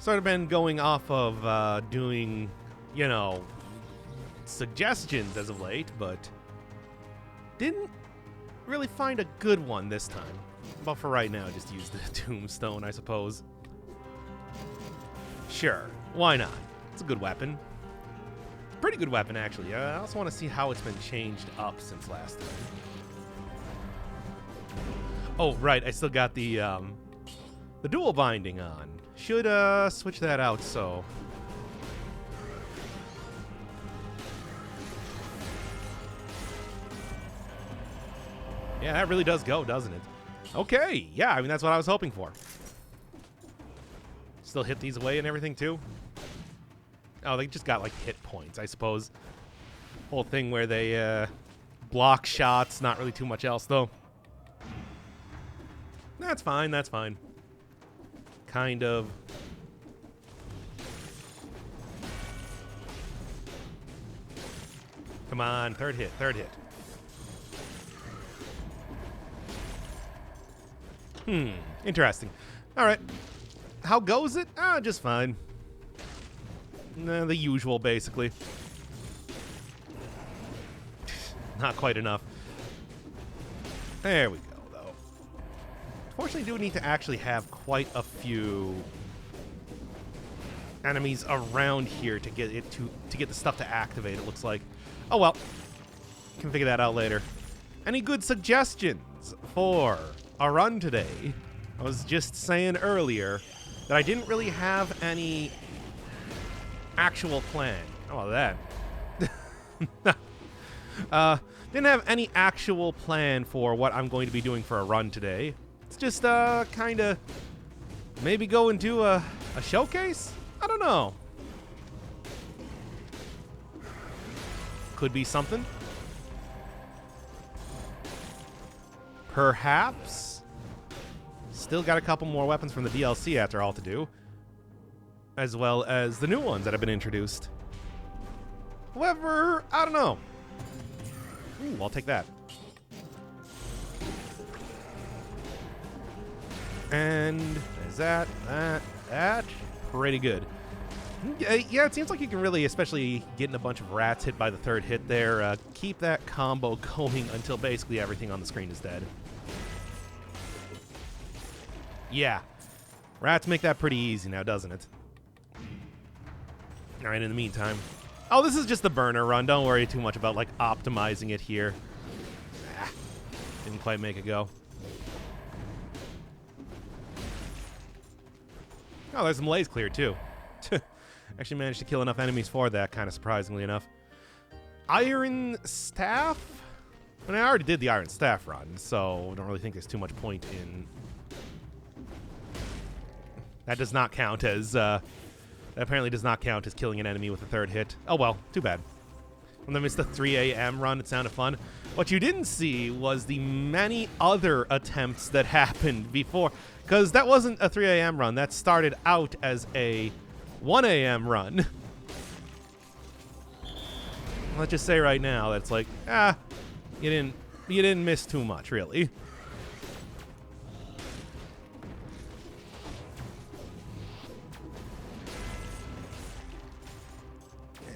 sort of been going off of doing, you know, suggestions as of late, but didn't really find a good one this time. But for right now, just use the Tombstone, I suppose. Sure, why not? It's a good weapon. Pretty good weapon, actually. I also want to see how it's been changed up since last time. Oh, right, I still got the dual binding on. Should switch that out, so... Yeah, that really does go, doesn't it? Okay, yeah, I mean, that's what I was hoping for. Still hit these away and everything, too? Oh, they just got, like, hit points, I suppose. Whole thing where they, block shots, not really too much else, though. That's fine, that's fine. Kind of. Come on, third hit, third hit. Interesting. All right. How goes it? Just fine. The usual, basically. Not quite enough. There we go, though. Fortunately, do need to actually have quite a few enemies around here to get it to get the stuff to activate. It looks like. Oh well. Can figure that out later. Any good suggestions for a run today? I was just saying earlier that I didn't really have any actual plan. Oh, that. Didn't have any actual plan for what I'm going to be doing for a run today. It's just kind of maybe go and do a showcase? I don't know. Could be something. Perhaps. Still got a couple more weapons from the DLC after all to do. As well as the new ones that have been introduced. However, I don't know. Ooh, I'll take that. And is that pretty good. Yeah, it seems like you can really, especially getting a bunch of rats hit by the third hit there, keep that combo going until basically everything on the screen is dead. Yeah. Rats make that pretty easy now, doesn't it? Alright, in the meantime. Oh, this is just the burner run. Don't worry too much about, like, optimizing it here. Didn't quite make it go. Oh, there's some lays clear, too. Actually managed to kill enough enemies for that, kind of surprisingly enough. Iron Staff? I mean, I already did the Iron Staff run, so I don't really think there's too much point in... That does not count as, that apparently does not count as killing an enemy with a third hit. Oh well, too bad. When I missed the 3 a.m. run, it sounded fun. What you didn't see was the many other attempts that happened before. Because that wasn't a 3 a.m. run. That started out as a 1 a.m. run. Let's just say right now, that's like, you didn't miss too much, really.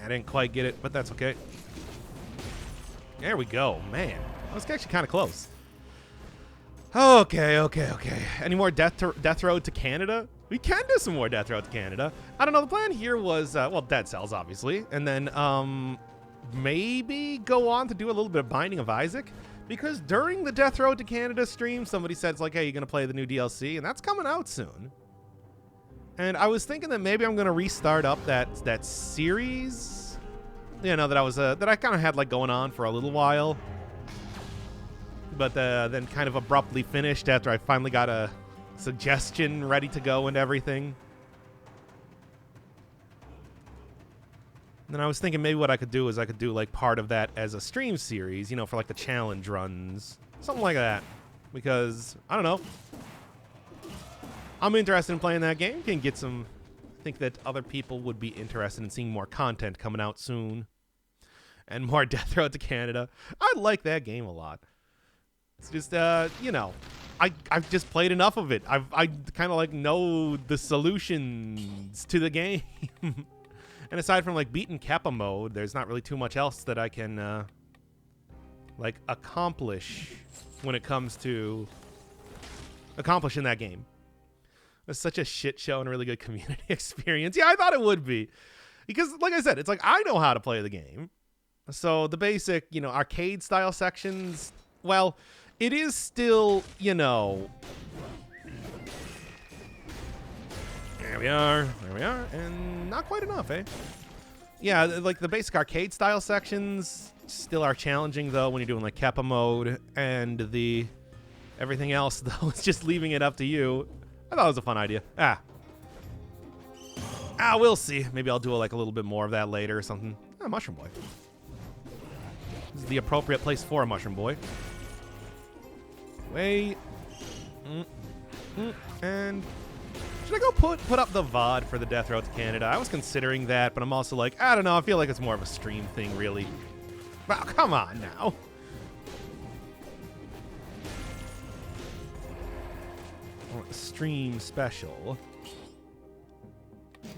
I didn't quite get it, but that's okay. There we go. Man, that was actually kind of close. Okay. Any more Death Road to Canada? We can do some more Death Road to Canada. I don't know. The plan here was, well, Dead Cells, obviously. And then maybe go on to do a little bit of Binding of Isaac. Because during the Death Road to Canada stream, somebody said, it's like, hey, you're going to play the new DLC. And that's coming out soon. And I was thinking that maybe I'm going to restart up that series, you know, that I kind of had like going on for a little while, but then kind of abruptly finished after I finally got a suggestion ready to go and everything. And then I was thinking maybe what I could do is I could do like part of that as a stream series, you know, for like the challenge runs, something like that, because I don't know. I'm interested in playing that game. Can get some... I think that other people would be interested in seeing more content coming out soon. And more Death Road to Canada. I like that game a lot. It's just, you know, I've just played enough of it. I kind of like know the solutions to the game. And aside from like beating Kappa mode, there's not really too much else that I can like accomplish when it comes to accomplishing that game. It's such a shit show and a really good community experience. Yeah, I thought it would be. Because like I said, it's like I know how to play the game. So the basic, you know, arcade style sections, well, it is still, you know, there we are, and not quite enough, eh? Yeah, like the basic arcade style sections still are challenging though when you're doing like Kappa mode, and the everything else though is just leaving it up to you. I thought it was a fun idea. We'll see. Maybe I'll do like a little bit more of that later or something. Mushroom Boy. This is the appropriate place for a Mushroom Boy. Wait. And should I go put up the VOD for the Death Road to Canada? I was considering that, but I'm also like, I don't know. I feel like it's more of a stream thing, really. Wow, come on now. Stream special.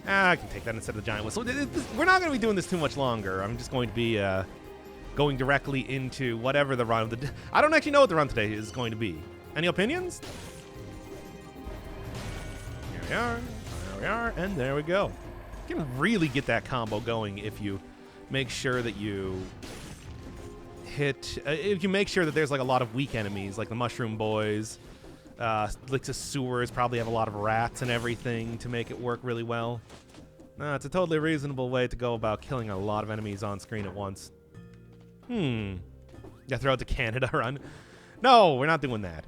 I can take that instead of the giant whistle. We're not going to be doing this too much longer. I'm just going to be going directly into whatever the run of the... I don't actually know what the run today is going to be. Any opinions? Here we are, and there we go. You can really get that combo going if you make sure that you hit... if you make sure that there's like a lot of weak enemies, like the Mushroom Boys. Like the sewers probably have a lot of rats and everything to make it work really well. It's a totally reasonable way to go about killing a lot of enemies on screen at once. Death Road to Canada run. No, we're not doing that.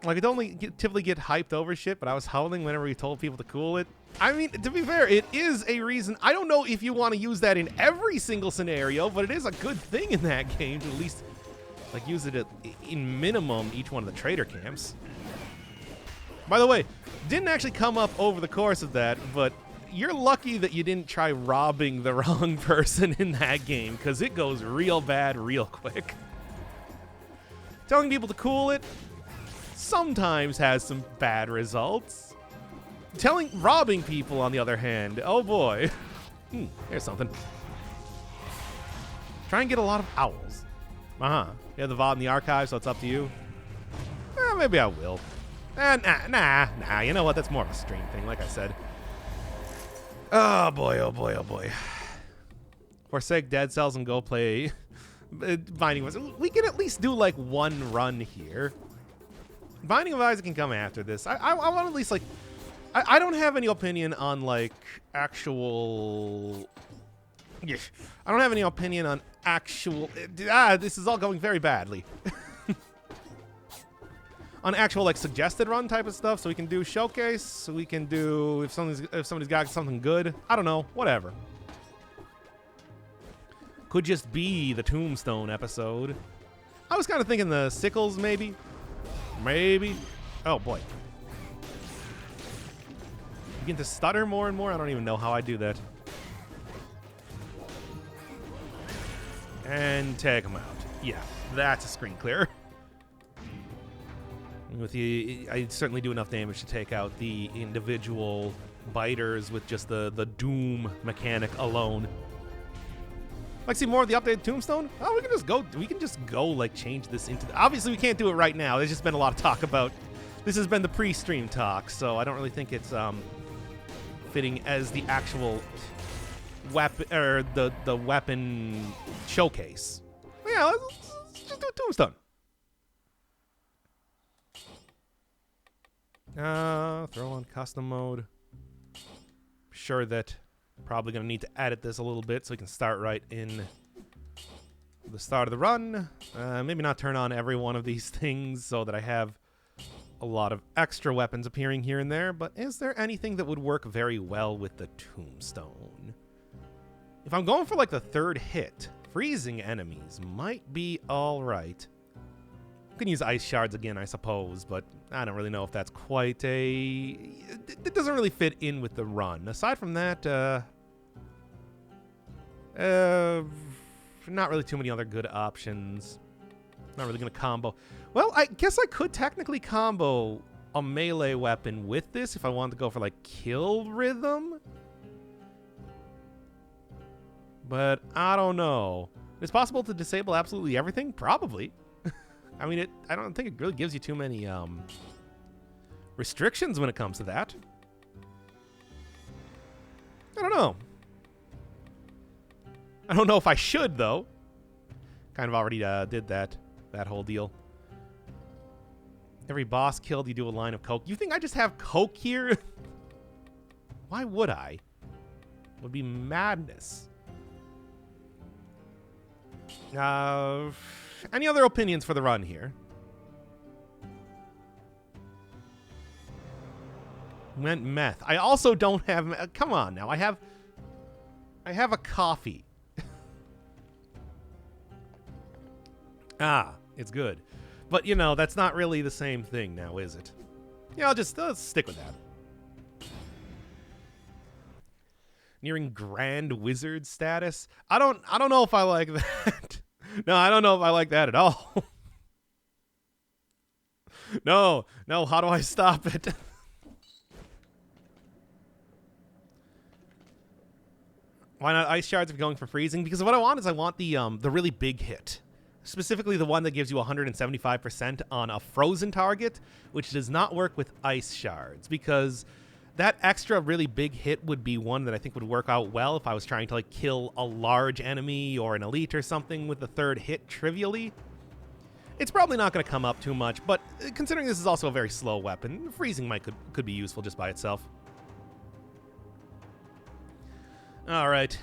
Like, I don't typically get hyped over shit, but I was howling whenever we told people to cool it. I mean, to be fair, it is a reason. I don't know if you want to use that in every single scenario, but it is a good thing in that game to at least... like, use it in minimum each one of the trader camps. By the way, didn't actually come up over the course of that, but you're lucky that you didn't try robbing the wrong person in that game, because it goes real bad real quick. Telling people to cool it sometimes has some bad results. Robbing people, on the other hand, oh boy. Here's something. Try and get a lot of owls. You have the VOD in the archive, so it's up to you. Maybe I will. Nah. You know what? That's more of a stream thing, like I said. Oh boy, oh boy, oh boy. Forsake Dead Cells and go play Binding of Isaac. We can at least do like one run here. Binding of Isaac can come after this. I want at least like... I don't have any opinion on like actual... I don't have any opinion on actual... this is all going very badly. On actual, like, suggested run type of stuff, so we can do showcase, so we can do... If somebody's got something good, I don't know, whatever. Could just be the Tombstone episode. I was kind of thinking the Sickles, maybe. Maybe. Oh, boy. Begin to stutter more and more? I don't even know how I do that. And take them out. Yeah, that's a screen clear. I certainly do enough damage to take out the individual biters with just the Doom mechanic alone. Like, see more of the updated Tombstone? Oh, we can just go like change this into... Obviously, we can't do it right now. There's just been a lot of talk about... This has been the pre-stream talk, so I don't really think it's fitting as the actual weapon or the weapon showcase. Yeah, let's just do a Tombstone. Throw on custom mode. Sure that probably gonna need to edit this a little bit so we can start right in the start of the run. Maybe not turn on every one of these things so that I have a lot of extra weapons appearing here and there, but is there anything that would work very well with the Tombstone? If I'm going for like the third hit, freezing enemies might be alright. You can use ice shards again, I suppose, but I don't really know if that's quite a... It doesn't really fit in with the run. Aside from that, not really too many other good options. Not really going to combo. Well, I guess I could technically combo a melee weapon with this if I wanted to go for, like, kill rhythm. But I don't know. It's possible to disable absolutely everything? Probably. I mean, I don't think it really gives you too many restrictions when it comes to that. I don't know. I don't know if I should, though. Kind of already did that whole deal. Every boss killed, you do a line of coke. You think I just have coke here? Why would I? It would be madness. Any other opinions for the run here? Went meth. I also don't have... come on now. I have a coffee. It's good. But, you know, that's not really the same thing now, is it? Yeah, I'll stick with that. Nearing Grand Wizard status. I don't know if I like that. No, I don't know if I like that at all. No, how do I stop it? Why not ice shards if you're going for freezing? Because what I want is I want the really big hit. Specifically the one that gives you 175% on a frozen target, which does not work with ice shards, because that extra really big hit would be one that I think would work out well if I was trying to, like, kill a large enemy or an elite or something with the third hit trivially. It's probably not going to come up too much, but considering this is also a very slow weapon, freezing could be useful just by itself. All right.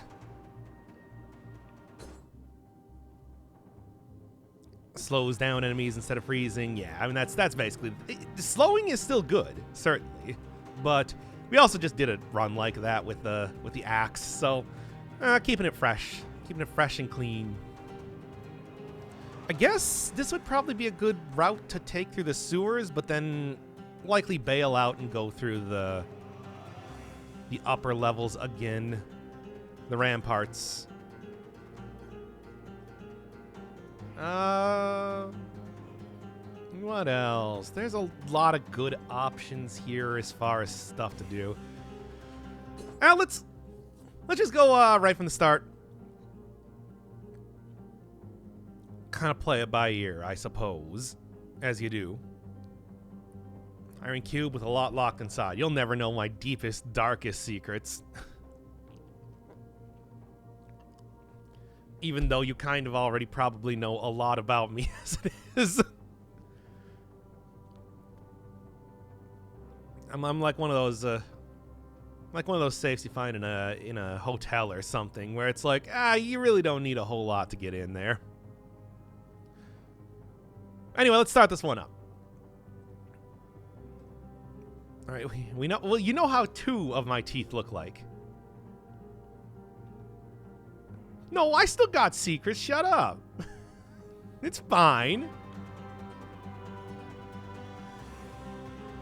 Slows down enemies instead of freezing. Yeah, I mean, that's basically... slowing is still good, certainly. But we also just did a run like that with the axe, so keeping it fresh. Keeping it fresh and clean. I guess this would probably be a good route to take through the sewers, but then likely bail out and go through the upper levels again. The ramparts. What else? There's a lot of good options here as far as stuff to do. Let's just go right from the start. Kind of play it by ear, I suppose, as you do. Iron cube with a lot locked inside. You'll never know my deepest, darkest secrets. Even though you kind of already probably know a lot about me as it is. I'm like one of those safes you find in a hotel or something, where it's like, you really don't need a whole lot to get in there. Anyway, let's start this one up. All right, we know. Well, you know how 2 of my teeth look like. No, I still got secrets. Shut up. It's fine.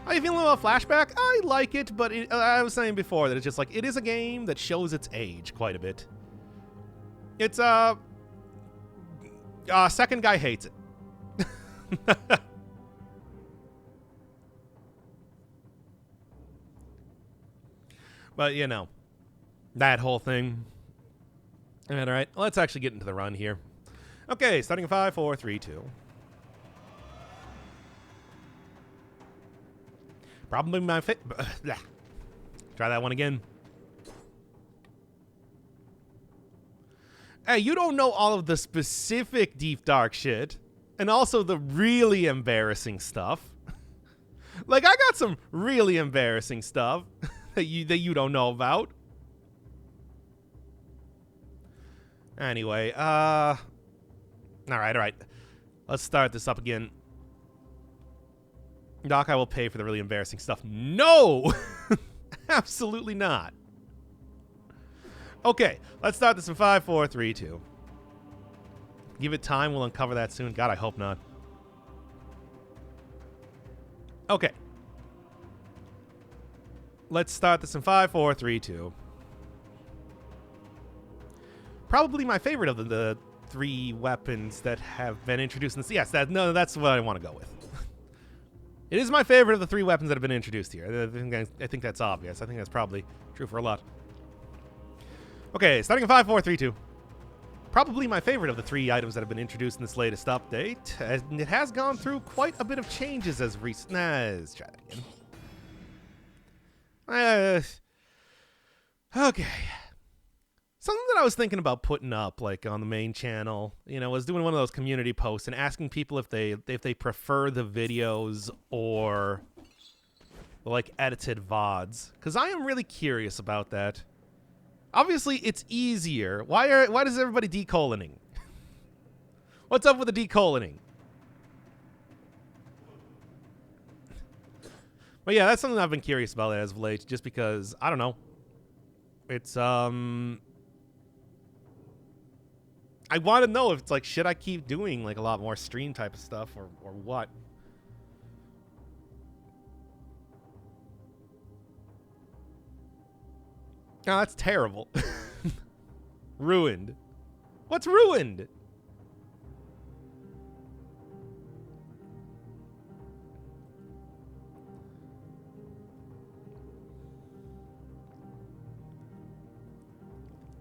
Are you feeling a little flashback? I like it, but I was saying before that it's just like, it is a game that shows its age quite a bit. It's, second guy hates it. But, you know, that whole thing. All right, let's actually get into the run here. Okay, starting in 5, 4, 3, 2. Probably my try that one again. Hey, you don't know all of the specific deep dark shit, and also the really embarrassing stuff. Like, I got some really embarrassing stuff that you don't know about. Anyway, all right. Let's start this up again. Doc, I will pay for the really embarrassing stuff. No! Absolutely not. Okay, let's start this in 5, 4, 3, 2. Give it time, we'll uncover that soon. God, I hope not. Okay. Let's start this in 5, 4, 3, 2. Probably my favorite of the 3 weapons that have been introduced in this. Yes, that's what I want to go with. It is my favorite of the 3 weapons that have been introduced here. I think that's obvious. I think that's probably true for a lot. Okay, starting at 5, 4, 3, 2. Probably my favorite of the 3 items that have been introduced in this latest update. And it has gone through quite a bit of changes as recent. Let's try that again. Okay. Something that I was thinking about putting up, like on the main channel, was doing one of those community posts and asking people if they prefer the videos or like edited VODs, because I am really curious about that. Obviously, it's easier. Why does everybody decoloning? What's up with the decoloning? But yeah, that's something I've been curious about as of late, just because I don't know. It's I want to know if it's like, should I keep doing like a lot more stream type of stuff or what? Oh, that's terrible. Ruined. What's ruined?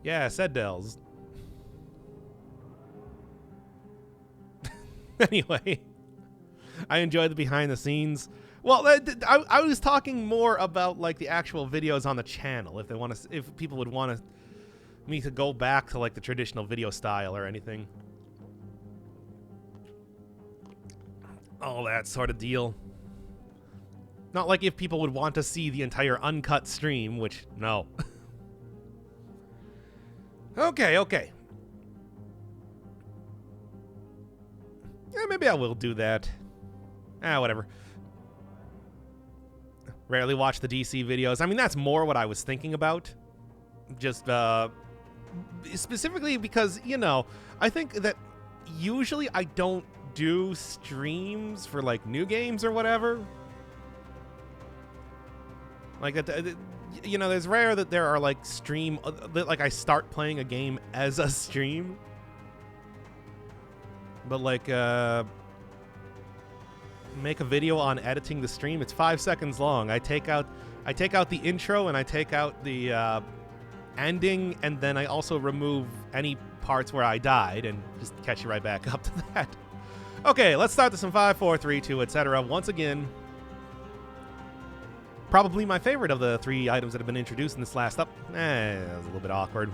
Yeah, said Dells. Anyway, I enjoyed the behind the scenes. Well, I was talking more about like the actual videos on the channel. If people would want me to go back to like the traditional video style or anything, all that sort of deal. Not like if people would want to see the entire uncut stream, which no. Okay. Yeah, maybe I will do that. Whatever. Rarely watch the DC videos. I mean, that's more what I was thinking about. Just, specifically because, I think that usually I don't do streams for, like, new games or whatever. Like, there's rare that there are, like, like, I start playing a game as a stream. But, like, make a video on editing the stream. It's 5 seconds long. I take out the intro and I take out the ending, and then I also remove any parts where I died and just catch you right back up to that. Okay, let's start this in 5, 4, 3, 2, etc. Once again, probably my favorite of the 3 items that have been introduced in this last up. That was a little bit awkward.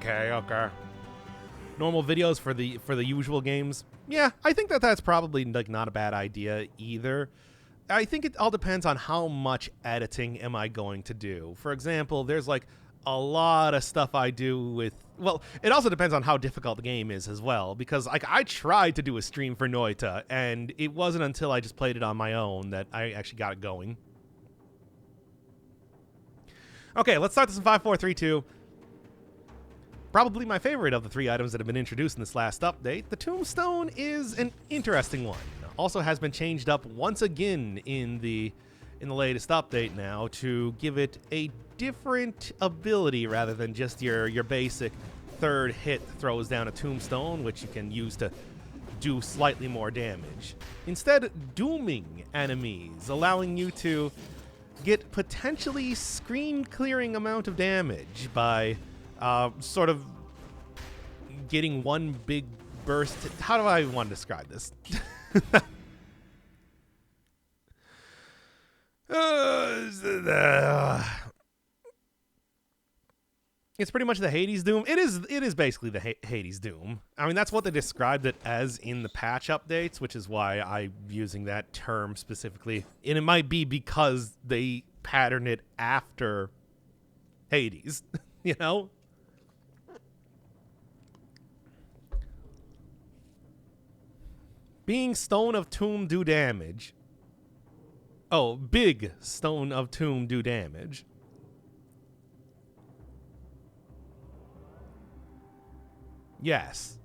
Okay. Normal videos for the usual games. Yeah, I think that's probably like not a bad idea either. I think it all depends on how much editing am I going to do. For example, there's like a lot of stuff I do with... Well, it also depends on how difficult the game is as well, because like I tried to do a stream for Noita, and it wasn't until I just played it on my own that I actually got it going. Okay, let's start this in 5, 4, 3, 2. Probably my favorite of the 3 items that have been introduced in this last update. The Tombstone is an interesting one. Also has been changed up once again in the latest update now to give it a different ability rather than just your basic 3rd hit throws down a tombstone, which you can use to do slightly more damage. Instead, dooming enemies, allowing you to get potentially screen-clearing amount of damage by sort of getting one big burst. How do I want to describe this? It's pretty much the Hades Doom. It is basically the Hades Doom. I mean, that's what they described it as in the patch updates, which is why I'm using that term specifically. And it might be because they patterned it after Hades, Being Stone of Tomb do damage. Oh, big Stone of Tomb do damage. Yes.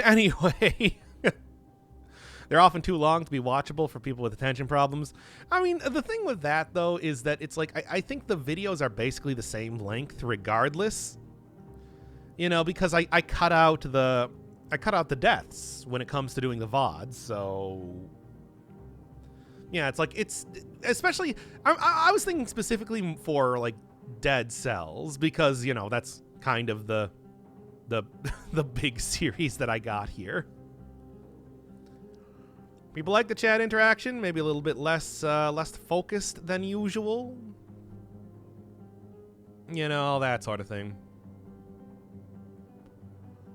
Anyway. They're often too long to be watchable for people with attention problems. I mean, the thing with that, though, is that it's like, I think the videos are basically the same length regardless. You know, because I cut out the deaths when it comes to doing the VODs, so... Yeah, it's like, it's... Especially, I was thinking specifically for, like, Dead Cells, because, you know, that's kind of the big series that I got here. People like the chat interaction, maybe a little bit less focused than usual. You know, all that sort of thing.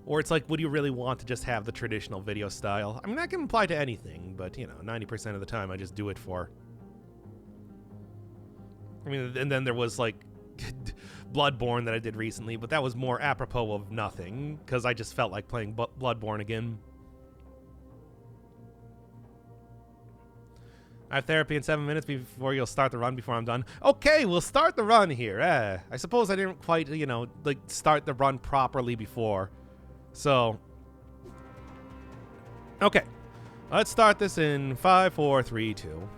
Or it's like, would you really want to just have the traditional video style? I mean, that can apply to anything, but, you know, 90% of the time I just do it for... I mean, and then there was, like, Bloodborne that I did recently, but that was more apropos of nothing, because I just felt like playing Bloodborne again. I have therapy in 7 minutes before you'll start the run before I'm done. Okay, we'll start the run here. I suppose I didn't quite, you know, like, start the run properly before. So, okay. Let's start this in 5, 4, 3, 2.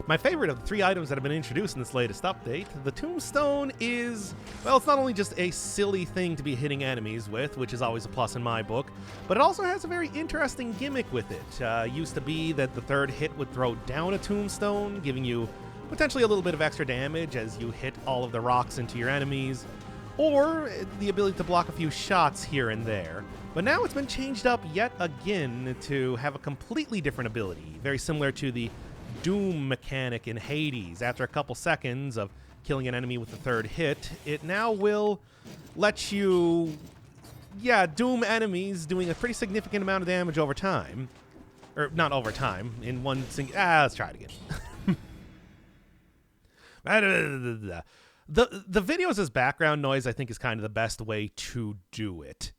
My favorite of the 3 items that have been introduced in this latest update, the Tombstone is, well, it's not only just a silly thing to be hitting enemies with, which is always a plus in my book, but it also has a very interesting gimmick with it. Used to be that the 3rd hit would throw down a Tombstone, giving you potentially a little bit of extra damage as you hit all of the rocks into your enemies, or the ability to block a few shots here and there. But now it's been changed up yet again to have a completely different ability, very similar to the Doom mechanic in Hades. After a couple seconds of killing an enemy with the 3rd hit, it now will let you, doom enemies doing a pretty significant amount of damage over time. Or, not over time, in one single... let's try it again. The videos as background noise, I think, is kind of the best way to do it.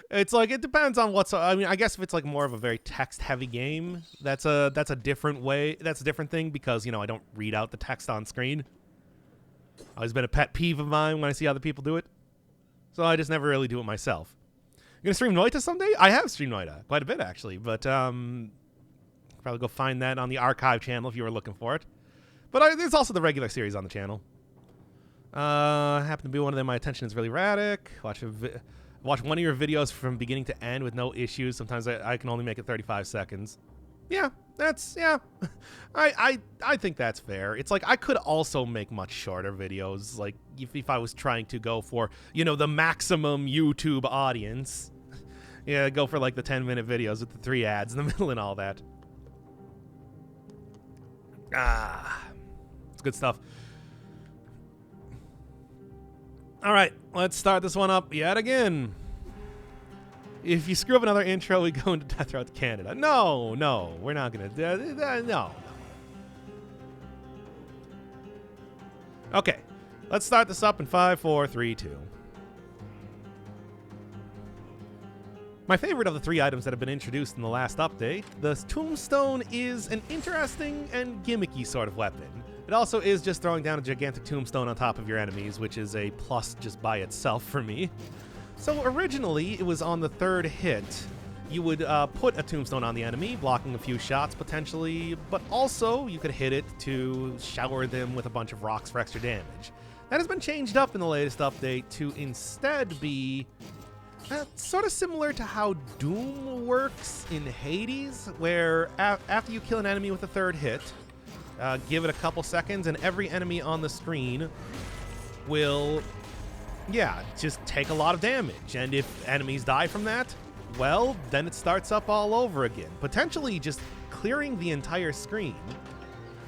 It's like, it depends on what's... I mean, I guess if it's like more of a very text-heavy game, that's a different way. That's a different thing because, you know, I don't read out the text on screen. Always been a pet peeve of mine when I see other people do it. So I just never really do it myself. You gonna stream Noita someday? I have streamed Noita quite a bit, actually. But, probably go find that on the archive channel if you were looking for it. But there's also the regular series on the channel. Happen to be one of them. My attention is really erratic. Watch one of your videos from beginning to end with no issues. Sometimes I can only make it 35 seconds. Yeah, I think that's fair. It's like I could also make much shorter videos. Like if I was trying to go for, you know, the maximum YouTube audience. Yeah, go for like the 10-minute videos with the 3 ads in the middle and all that. It's good stuff. All right, let's start this one up yet again. If you screw up another intro, we go into Death Row to Canada. No, we're not going to... No. Okay, let's start this up in 5, 4, 3, 2. My favorite of the 3 items that have been introduced in the last update, the Tombstone is an interesting and gimmicky sort of weapon. It also is just throwing down a gigantic tombstone on top of your enemies, which is a plus just by itself for me. So originally, it was on the 3rd hit. You would put a tombstone on the enemy, blocking a few shots potentially, but also you could hit it to shower them with a bunch of rocks for extra damage. That has been changed up in the latest update to instead be sort of similar to how Doom works in Hades, where after you kill an enemy with a 3rd hit, give it a couple seconds, and every enemy on the screen will, just take a lot of damage. And if enemies die from that, well, then it starts up all over again, potentially just clearing the entire screen,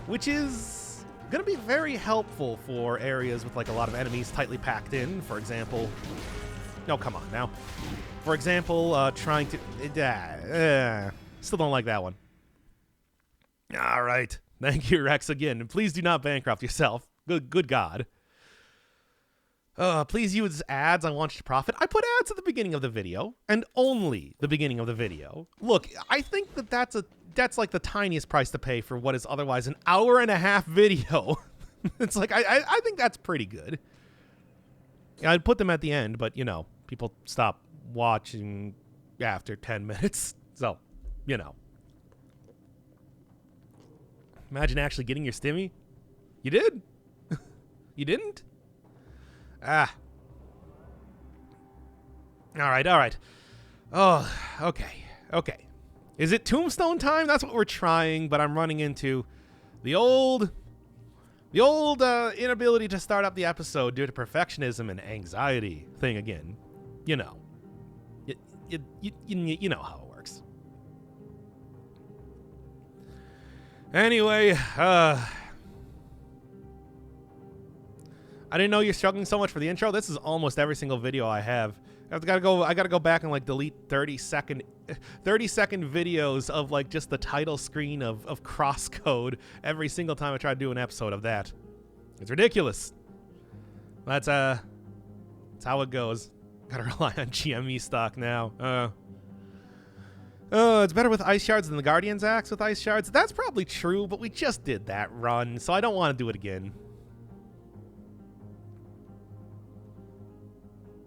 which is going to be very helpful for areas with like a lot of enemies tightly packed in. For example, no, come on now. For example, trying to... still don't like that one. All right. Thank you, Rex, again. And please do not bankrupt yourself. Good God. Please use ads. I want you to profit. I put ads at the beginning of the video, and only the beginning of the video. Look, I think that's like the tiniest price to pay for what is otherwise an hour-and-a-half video. It's like, I think that's pretty good. Yeah, I'd put them at the end, but, you know, people stop watching after 10 minutes. So, you know. Imagine actually getting your stimmy. You did? You didn't? Ah. All right. Oh, okay. Is it Tombstone time? That's what we're trying, but I'm running into the old inability to start up the episode due to perfectionism and anxiety thing again. You know. You know how it works. Anyway, I didn't know you're struggling so much for the intro. This is almost every single video I have. I gotta go back and like delete 30-second videos of like just the title screen of crosscode every single time I try to do an episode of that. It's ridiculous. That's how it goes. Gotta rely on GME stock now. It's better with ice shards than the Guardian's axe with ice shards. That's probably true, but we just did that run, so I don't want to do it again.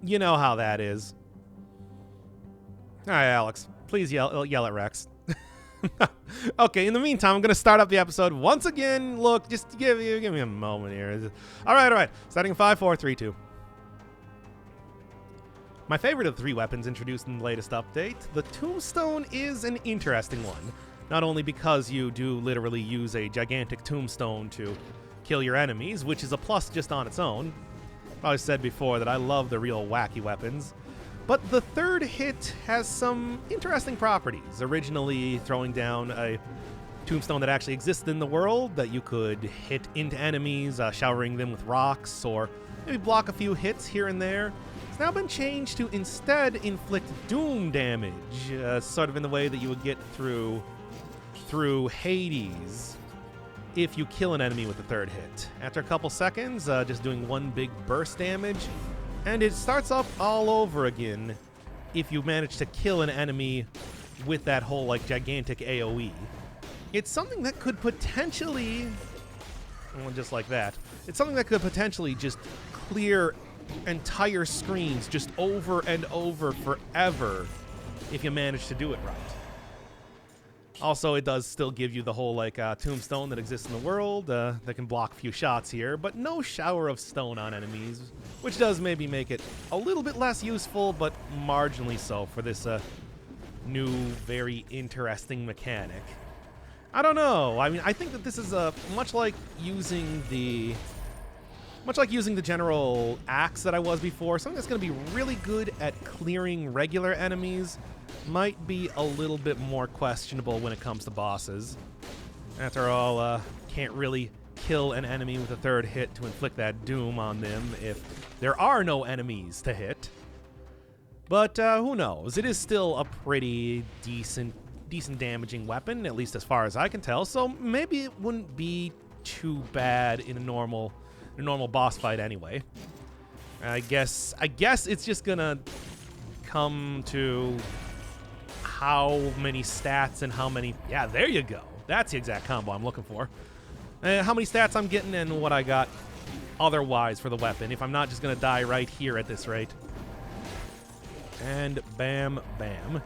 You know how that is. All right, Alex, please yell at Rex. Okay, in the meantime, I'm going to start up the episode once again. Look, just give me a moment here. All right. Starting in 5, 4, 3, 2. My favorite of the 3 weapons introduced in the latest update, the Tombstone is an interesting one. Not only because you do literally use a gigantic tombstone to kill your enemies, which is a plus just on its own. I've always said before that I love the real wacky weapons. But the third hit has some interesting properties. Originally throwing down a tombstone that actually existed in the world that you could hit into enemies, showering them with rocks, or maybe block a few hits here and there. It's now been changed to instead inflict doom damage, sort of in the way that you would get through Hades if you kill an enemy with the third hit. After a couple seconds, just doing one big burst damage, and it starts up all over again if you manage to kill an enemy with that whole like gigantic AoE. It's something that could potentially, well, just like that, it's something that could potentially just clear entire screens just over and over forever if you manage to do it right. Also, it does still give you the whole like tombstone that exists in the world that can block a few shots here, but no shower of stone on enemies, which does maybe make it a little bit less useful, but marginally so for this new, very interesting mechanic. I don't know. I mean, I think that this is much like using the general axe that I was before. Something that's going to be really good at clearing regular enemies might be a little bit more questionable when it comes to bosses. After all, can't really kill an enemy with a third hit to inflict that doom on them if there are no enemies to hit. But who knows? It is still a pretty decent damaging weapon, at least as far as I can tell, so maybe it wouldn't be too bad in a normal boss fight anyway. I guess it's just gonna come to how many stats and how many... Yeah, there you go. That's the exact combo I'm looking for. How many stats I'm getting and what I got otherwise for the weapon, if I'm not just gonna die right here at this rate. And bam, bam.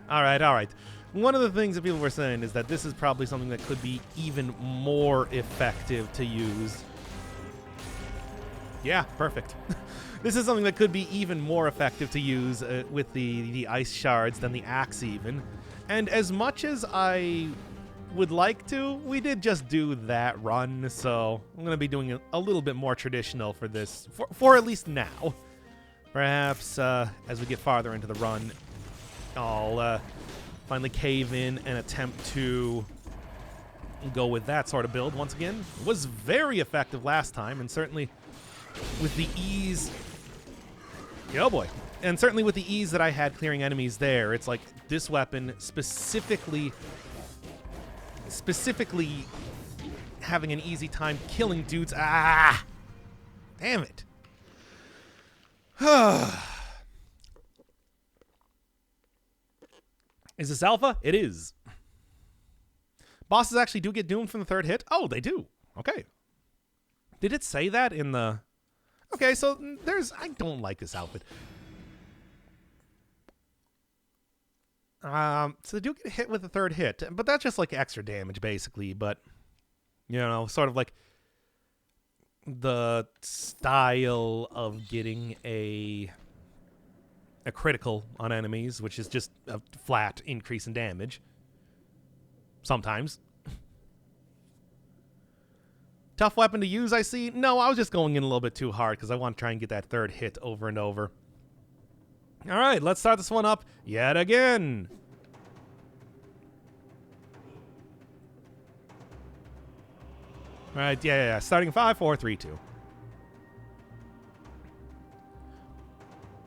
All right. One of the things that people were saying is that this is probably something that could be even more effective to use. Yeah, perfect. This is something that could be even more effective to use with the ice shards than the axe even. And as much as I would like to, we did just do that run, so I'm going to be doing it a little bit more traditional for this, for at least now. Perhaps as we get farther into the run, I'll finally cave in and attempt to go with that sort of build once again. It was very effective last time, and certainly with the ease... Oh boy. And certainly with the ease that I had clearing enemies there, it's like this weapon specifically having an easy time killing dudes. Ah! Damn it. Is this alpha? It is. Bosses actually do get doomed from the third hit? Oh, they do. Okay. Did it say that in the... Okay, so there's... I don't like this outfit. So they do get hit with the third hit, but that's just like extra damage, basically. But, you know, sort of like the style of getting a critical on enemies, which is just a flat increase in damage. Sometimes. Tough weapon to use, I see. No, I was just going in a little bit too hard because I want to try and get that third hit over and over. All right, let's start this one up yet again. All right, yeah. Starting 5, 4, 3, 2.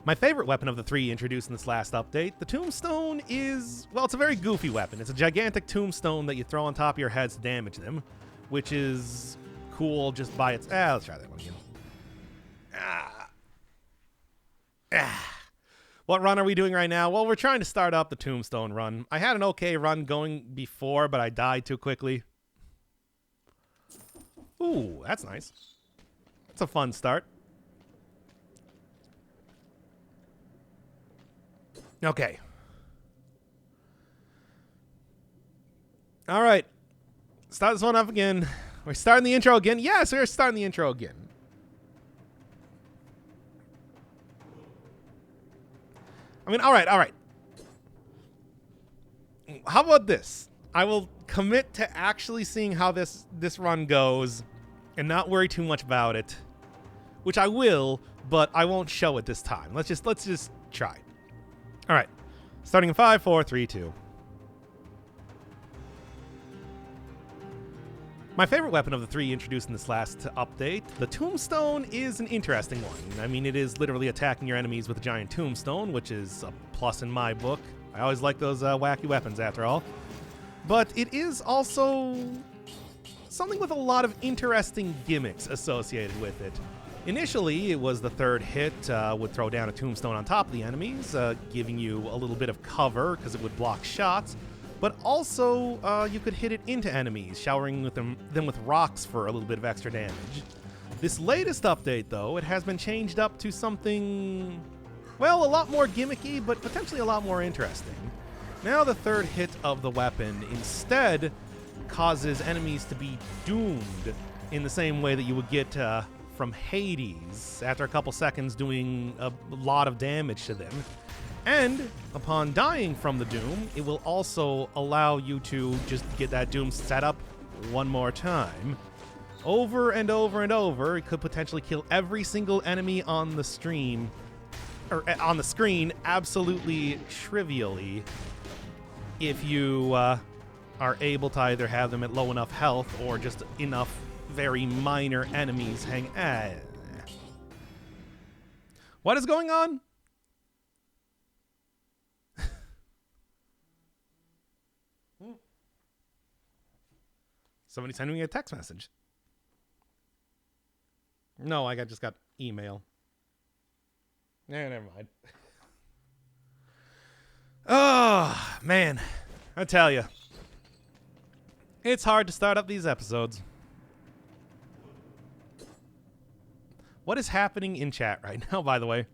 My favorite weapon of the three introduced in this last update, the Tombstone, is, well, it's a very goofy weapon. It's a gigantic tombstone that you throw on top of your heads to damage them, which is cool just by its... let's try that one again. What run are we doing right now? Well, we're trying to start up the Tombstone run. I had an okay run going before, but I died too quickly. Ooh, that's nice. That's a fun start. Okay. All right. Start this one up again. We're starting the intro again. Yes, we're starting the intro again. I mean, all right. How about this? I will commit to actually seeing how this run goes and not worry too much about it, which I will, but I won't show it this time. Let's just try. All right. Starting in 5, 4, 3, 2. My favorite weapon of the three introduced in this last update, the Tombstone, is an interesting one. I mean, it is literally attacking your enemies with a giant tombstone, which is a plus in my book. I always like those wacky weapons, after all. But it is also something with a lot of interesting gimmicks associated with it. Initially, it was the third hit would throw down a tombstone on top of the enemies, giving you a little bit of cover because it would block shots. But also, you could hit it into enemies, showering with them with rocks for a little bit of extra damage. This latest update, though, it has been changed up to something, well, a lot more gimmicky, but potentially a lot more interesting. Now the third hit of the weapon instead causes enemies to be doomed in the same way that you would get from Hades after a couple seconds doing a lot of damage to them. And upon dying from the doom, it will also allow you to just get that doom set up one more time. Over and over and over, it could potentially kill every single enemy on the stream, or on the screen, absolutely trivially, if you are able to either have them at low enough health or just enough very minor enemies hang... What is going on? Somebody sending me a text message. No, I just got email. Yeah, never mind. Oh, man. I tell you. It's hard to start up these episodes. What is happening in chat right now, by the way?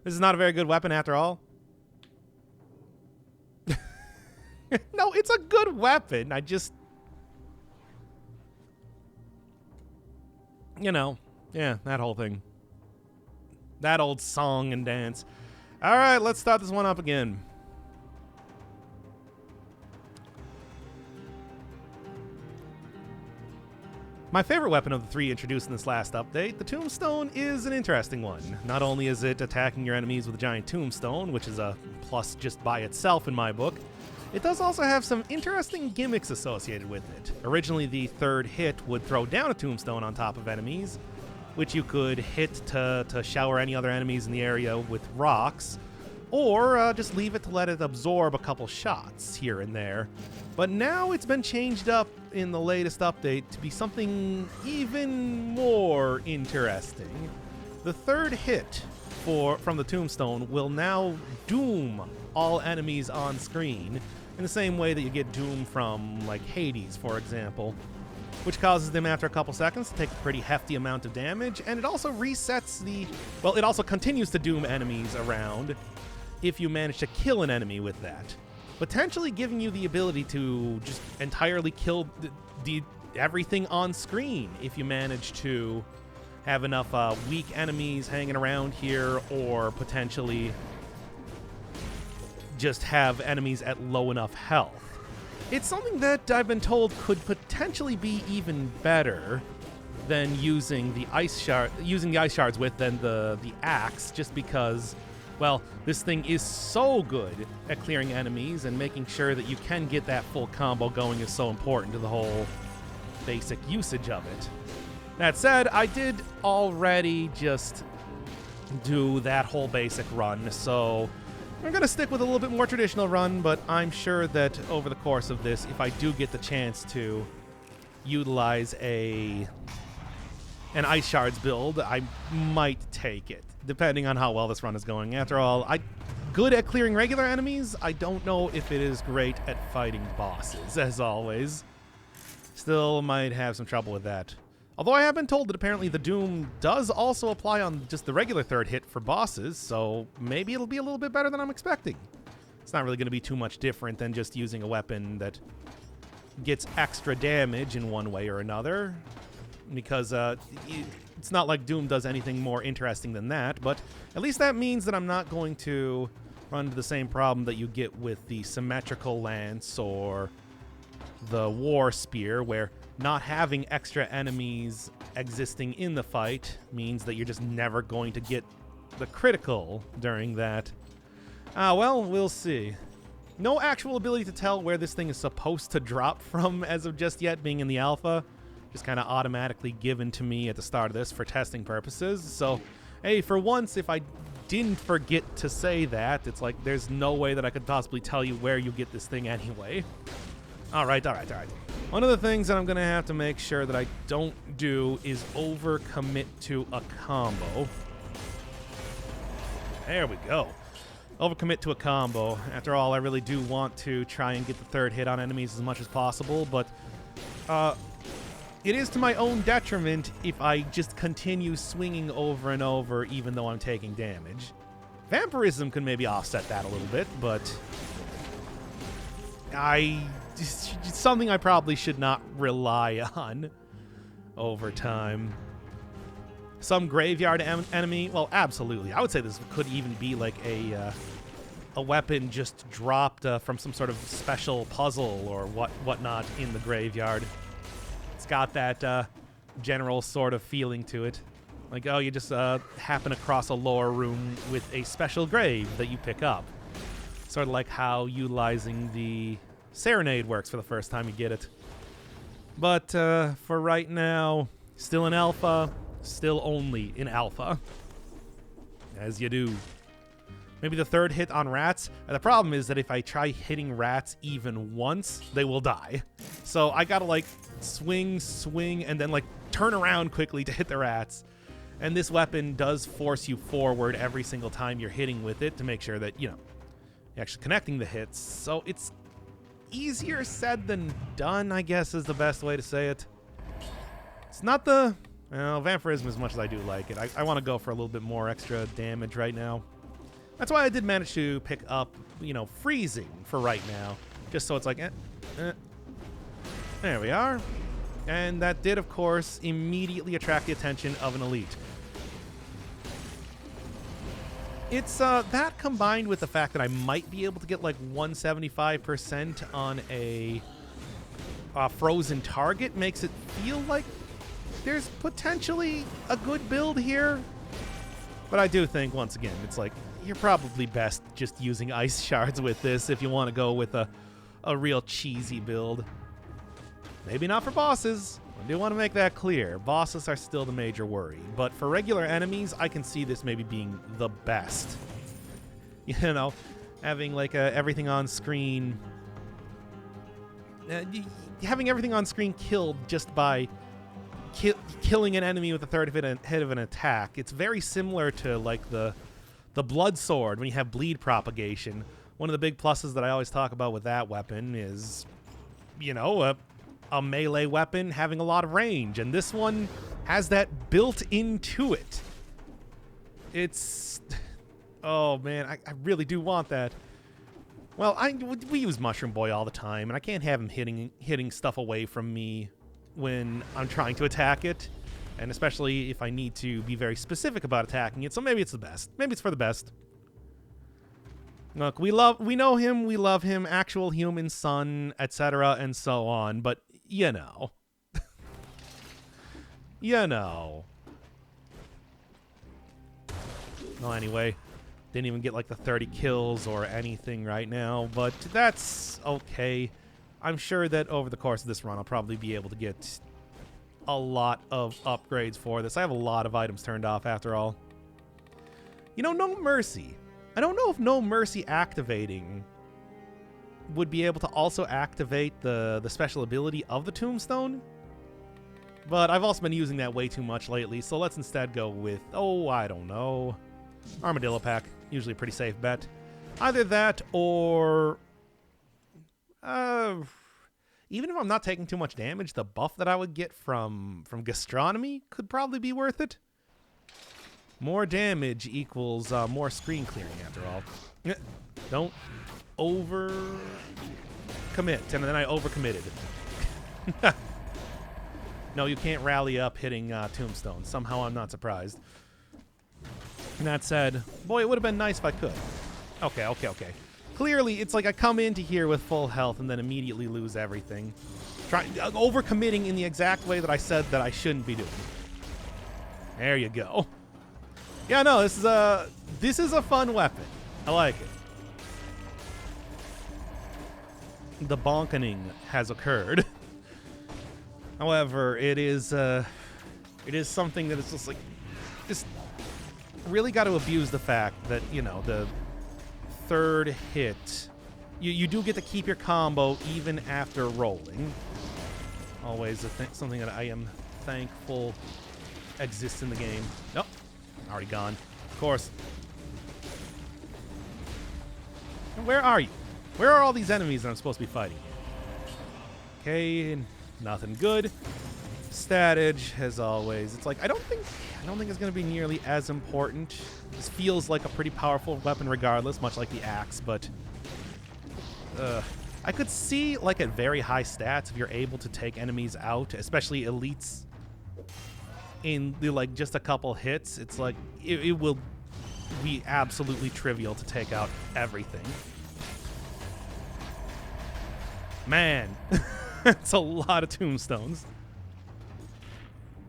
This is not a very good weapon after all. No, it's a good weapon. I just... You know, yeah, that whole thing. That old song and dance. All right, let's start this one up again. My favorite weapon of the three introduced in this last update, the Tombstone, is an interesting one. Not only is it attacking your enemies with a giant tombstone, which is a plus just by itself in my book, it does also have some interesting gimmicks associated with it. Originally, the third hit would throw down a tombstone on top of enemies, which you could hit to shower any other enemies in the area with rocks, or just leave it to let it absorb a couple shots here and there. But now it's been changed up in the latest update to be something even more interesting. The third hit from the tombstone will now doom all enemies on screen in the same way that you get doom from, like, Hades, for example. which causes them after a couple seconds to take a pretty hefty amount of damage, and it also resets the... Well, it also continues to doom enemies around if you manage to kill an enemy with that, potentially giving you the ability to just entirely kill everything on screen if you manage to have enough weak enemies hanging around here, or potentially just have enemies at low enough health. It's something that I've been told could potentially be even better than using the ice shards with than the axe, just because, well, this thing is so good at clearing enemies, and making sure that you can get that full combo going is so important to the whole basic usage of it. That said, I did already just do that whole basic run, so I'm going to stick with a little bit more traditional run, but I'm sure that over the course of this, if I do get the chance to utilize an Ice Shards build, I might take it, depending on how well this run is going. After all, I'm good at clearing regular enemies. I don't know if it is great at fighting bosses, as always. Still might have some trouble with that. Although I have been told that apparently the Doom does also apply on just the regular third hit for bosses, so maybe it'll be a little bit better than I'm expecting. It's not really going to be too much different than just using a weapon that gets extra damage in one way or another, because it's not like Doom does anything more interesting than that, but at least that means that I'm not going to run into the same problem that you get with the Symmetrical Lance or the War Spear, where not having extra enemies existing in the fight means that you're just never going to get the critical during that. Well, we'll see. No actual ability to tell where this thing is supposed to drop from as of just yet, being in the alpha. Just kind of automatically given to me at the start of this for testing purposes. So, hey, for once, if I didn't forget to say that, it's like there's no way that I could possibly tell you where you get this thing anyway. All right. One of the things that I'm going to have to make sure that I don't do is overcommit to a combo. There we go. Overcommit to a combo. After all, I really do want to try and get the third hit on enemies as much as possible, but it is to my own detriment if I just continue swinging over and over even though I'm taking damage. Vampirism can maybe offset that a little bit, but it's something I probably should not rely on over time. Some graveyard enemy, well, absolutely. I would say this could even be like a weapon just dropped from some sort of special puzzle or whatnot in the graveyard. It's got that general sort of feeling to it. Like, oh, you just happen across a lore room with a special grave that you pick up. Sort of like how utilizing the Serenade works for the first time you get it. But for right now, still in alpha, still only in alpha. As you do. Maybe the third hit on rats. The problem is that if I try hitting rats even once, they will die. So I gotta like swing, and then like turn around quickly to hit the rats. And this weapon does force you forward every single time you're hitting with it to make sure that, you know, you're actually connecting the hits. So it's easier said than done, I guess, is the best way to say it. It's not the... Well, Vampirism, as much as I do like it, I want to go for a little bit more extra damage right now. That's why I did manage to pick up, you know, Freezing for right now. Just so it's like, There we are. And that did, of course, immediately attract the attention of an elite. It's that combined with the fact that I might be able to get like 175% on a frozen target makes it feel like there's potentially a good build here. But I do think, once again, it's like you're probably best just using Ice Shards with this if you want to go with a real cheesy build. Maybe not for bosses. I do want to make that clear. Bosses are still the major worry. But for regular enemies, I can see this maybe being the best. You know, having like everything on screen... having everything on screen killed just by killing an enemy with the third hit of an attack. It's very similar to like the Blood Sword when you have bleed propagation. One of the big pluses that I always talk about with that weapon is, you know, a melee weapon having a lot of range, and this one has that built into it. It's... Oh, man, I really do want that. Well, we use Mushroom Boy all the time, and I can't have him hitting stuff away from me when I'm trying to attack it, and especially if I need to be very specific about attacking it, so maybe it's the best. Maybe it's for the best. Look, we know him, we love him, actual human son, etc., and so on, but, you know. You know. Well, anyway, didn't even get like the 30 kills or anything right now, but that's okay. I'm sure that over the course of this run, I'll probably be able to get a lot of upgrades for this. I have a lot of items turned off after all. You know, No Mercy. I don't know if No Mercy activating would be able to also activate the special ability of the Tombstone. But I've also been using that way too much lately, so let's instead go with, oh, I don't know, Armadillo Pack. Usually a pretty safe bet. Either that or... even if I'm not taking too much damage, the buff that I would get from gastronomy could probably be worth it. More damage equals more screen clearing, after all. Don't over commit, and then I overcommitted. No, you can't rally up hitting Tombstone. Somehow I'm not surprised. And that said, boy, it would have been nice if I could. Okay. Clearly, it's like I come into here with full health and then immediately lose everything. Overcommitting in the exact way that I said that I shouldn't be doing. There you go. Yeah, no, this is a fun weapon. I like it. The bonkening has occurred. However, it is something that is just like, just really got to abuse the fact that, you know, the third hit, you do get to keep your combo even after rolling. Always something that I am thankful exists in the game. Nope, already gone. Of course. Where are you? Where are all these enemies that I'm supposed to be fighting? Okay, nothing good. Statage, as always. It's like I don't think it's going to be nearly as important. This feels like a pretty powerful weapon regardless, much like the axe, but I could see like at very high stats if you're able to take enemies out, especially elites, in the, like just a couple hits. It's like it will be absolutely trivial to take out everything. Man, it's a lot of tombstones.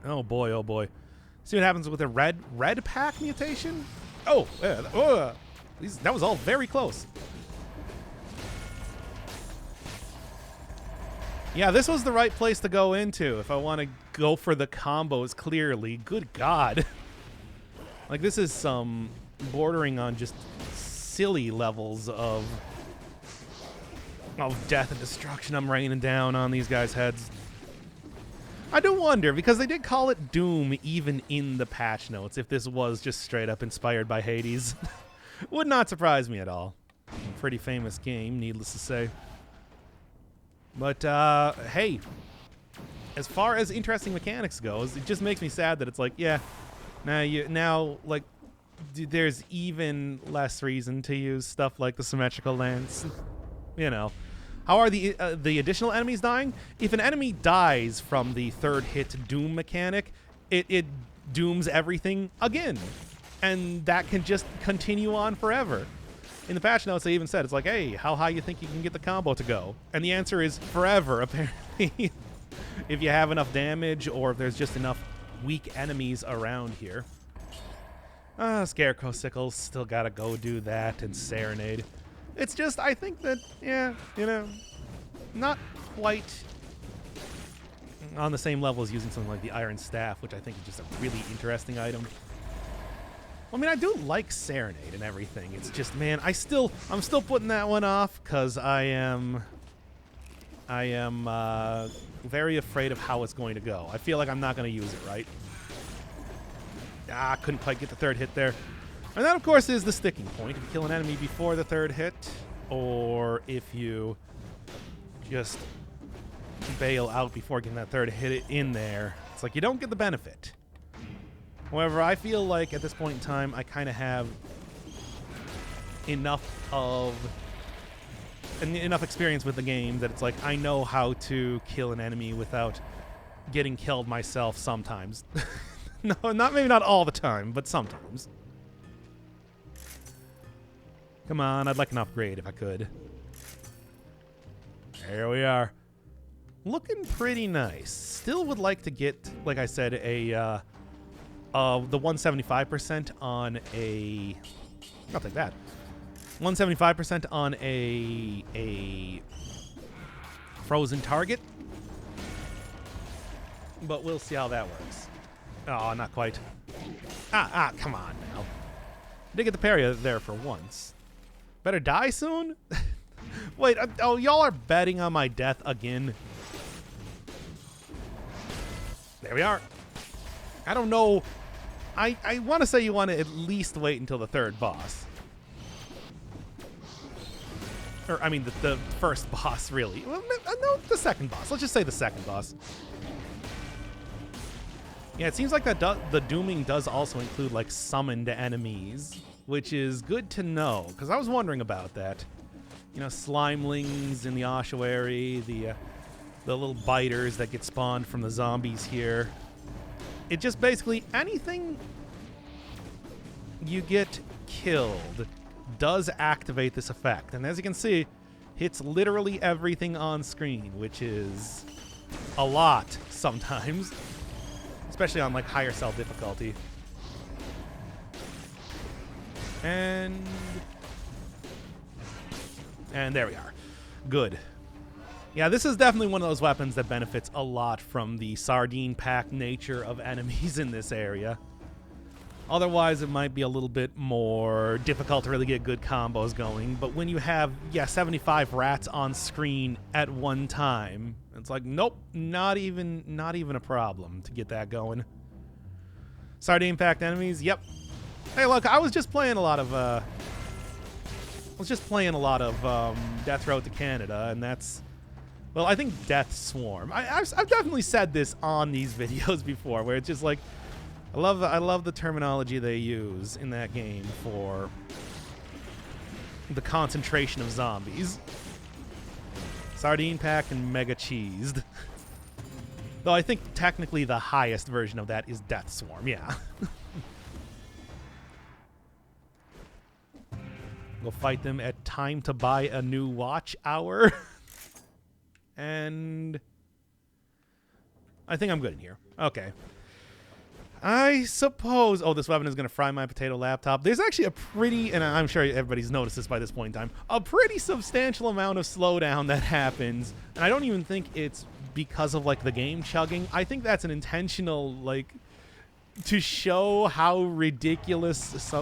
Oh boy, oh boy. See what happens with a red pack mutation? Oh, yeah, that was all very close. Yeah, this was the right place to go into if I want to go for the combos clearly. Good God. Like, this is some bordering on just silly levels of death and destruction I'm raining down on these guys' heads. I do wonder, because they did call it Doom even in the patch notes, if this was just straight up inspired by Hades. Would not surprise me at all. Pretty famous game, needless to say. But, hey, as far as interesting mechanics goes, it just makes me sad that it's like, yeah, now like, there's even less reason to use stuff like the symmetrical lance. You know. How are the additional enemies dying? If an enemy dies from the third hit Doom mechanic, it dooms everything again. And that can just continue on forever. In the patch notes, they even said, it's like, hey, how high you think you can get the combo to go? And the answer is forever, apparently. If you have enough damage or if there's just enough weak enemies around here. Scarecrow Sickles, still gotta go do that, and Serenade. It's just, I think that, yeah, you know, not quite on the same level as using something like the Iron Staff, which I think is just a really interesting item. I mean, I do like Serenade and everything. It's just, man, I'm still putting that one off because I am very afraid of how it's going to go. I feel like I'm not going to use it right. Couldn't quite get the third hit there. And that, of course, is the sticking point. If you kill an enemy before the third hit, or if you just bail out before getting that third hit in there. It's like you don't get the benefit. However, I feel like at this point in time, I kind of have enough experience with the game that it's like I know how to kill an enemy without getting killed myself sometimes. No, maybe not all the time, but sometimes. Come on, I'd like an upgrade if I could. There we are. Looking pretty nice. Still would like to get, like I said, the 175% on a... Not like that. 175% on a frozen target. But we'll see how that works. Oh, not quite. Come on now. Did get the parry there for once. Better die soon? Wait, y'all are betting on my death again? There we are. I don't know. I want to say you want to at least wait until the third boss. Or, I mean, the first boss, really. Well, no, the second boss. Let's just say the second boss. Yeah, it seems like that the dooming does also include, like, summoned enemies, which is good to know, because I was wondering about that. You know, slimelings in the ossuary, the little biters that get spawned from the zombies here. It just basically, anything you get killed does activate this effect. And as you can see, hits literally everything on screen, which is a lot sometimes. Especially on, like, higher cell difficulty. And there we are. Good. Yeah, this is definitely one of those weapons that benefits a lot from the sardine-packed nature of enemies in this area. Otherwise, it might be a little bit more difficult to really get good combos going. But when you have, 75 rats on screen at one time, it's like, nope, not even a problem to get that going. Sardine-packed enemies, yep. Hey, look, I was just playing a lot of Death Road to Canada, and that's, well, I think Death Swarm. I've definitely said this on these videos before, where it's just like, I love the terminology they use in that game for the concentration of zombies. Sardine packed and mega cheesed. Though I think technically the highest version of that is Death Swarm, yeah. We'll fight them at time to buy a new watch hour. And I think I'm good in here. Okay. I suppose... Oh, this weapon is going to fry my potato laptop. There's actually a pretty... And I'm sure everybody's noticed this by this point in time. A pretty substantial amount of slowdown that happens. And I don't even think it's because of, like, the game chugging. I think that's an intentional, like... To show how ridiculous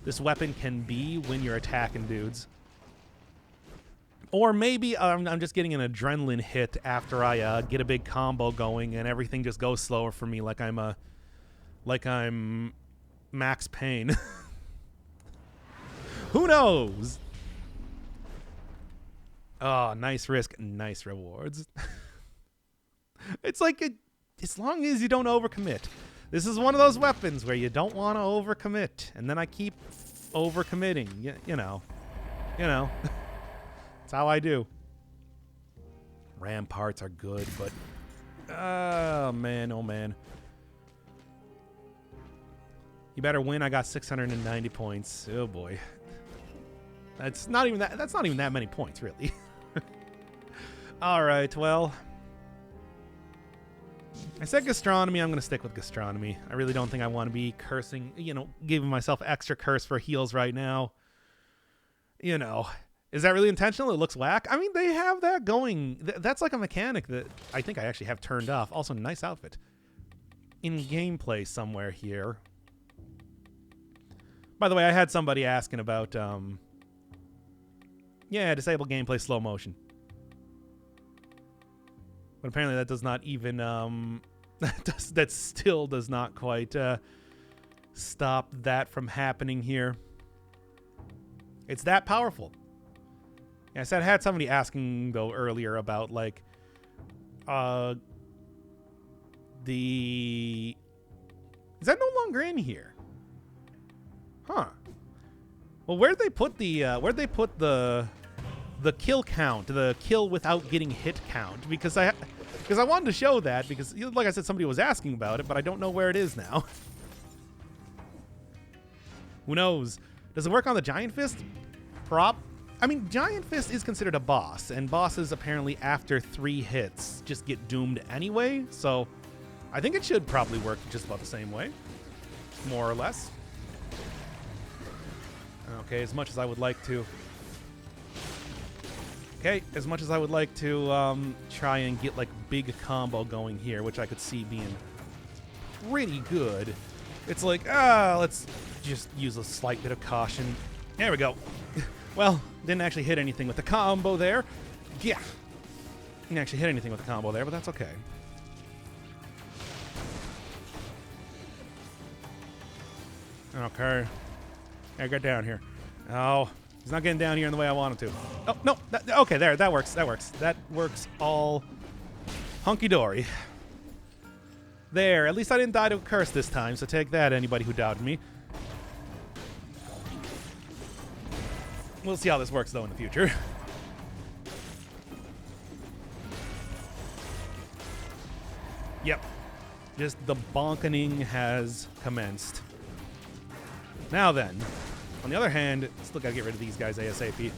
this weapon can be when you're attacking dudes. Or maybe I'm just getting an adrenaline hit after I get a big combo going and everything just goes slower for me, like I'm Max Payne. Who knows? Oh, nice risk, nice rewards. It's like as long as you don't overcommit. This is one of those weapons where you don't want to overcommit, and then I keep overcommitting. You know. That's how I do. Ramparts are good, but oh man. You better win. I got 690 points. Oh boy. That's not even that many points, really. All right, well, I said gastronomy. I'm going to stick with gastronomy. I really don't think I want to be cursing, giving myself extra curse for heals right now. Is that really intentional? It looks whack. I mean, they have that going. That's like a mechanic that I think I actually have turned off. Also, nice outfit. In gameplay somewhere here. By the way, I had somebody asking about, disable gameplay slow motion. But apparently that does not even, that still does not quite stop that from happening here. It's that powerful. Yeah, I had somebody asking, though, earlier about, like, the... Is that no longer in here? Huh. Well, where'd they put the kill count, the kill without getting hit count? Because I wanted to show that, because, like I said, somebody was asking about it, but I don't know where it is now. Who knows? Does it work on the Giant Fist? I mean, Giant Fist is considered a boss, and bosses apparently after 3 hits just get doomed anyway, so I think it should probably work just about the same way, more or less. Okay, as much as I would like to... Okay, as much as I would like to try and get, like, big combo going here, which I could see being pretty good, it's like, let's just use a slight bit of caution. There we go. Well, didn't actually hit anything with the combo there. Yeah. Didn't actually hit anything with the combo there, but that's okay. Okay. Hey, get down here. Oh, he's not getting down here in the way I want him to. Oh, no. Okay, there. That works. That works. That works all hunky-dory. There. At least I didn't die to a curse this time, so take that, anybody who doubted me. We'll see how this works, though, in the future. Yep. Just the bonkening has commenced. Now then, on the other hand, still gotta get rid of these guys ASAP.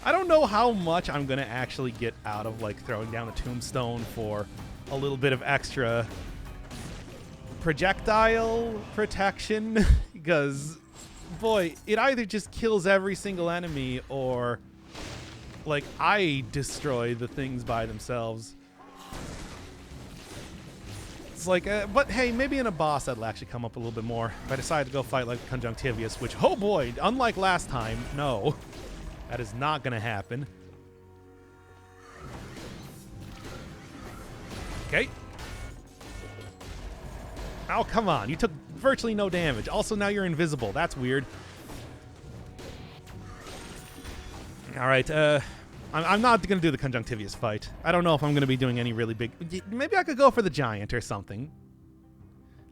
I don't know how much I'm gonna actually get out of, like, throwing down a tombstone for a little bit of extra projectile protection, because, boy, it either just kills every single enemy or, like, I destroy the things by themselves. It's like, but hey, maybe in a boss that'll actually come up a little bit more. If I decide to go fight like Conjunctivius, which, oh boy, unlike last time, no. That is not going to happen. Okay. Oh, come on. You took virtually no damage. Also, now you're invisible. That's weird. All right. I'm not going to do the Conjunctivius fight. I don't know if I'm going to be doing any really big... Maybe I could go for the Giant or something.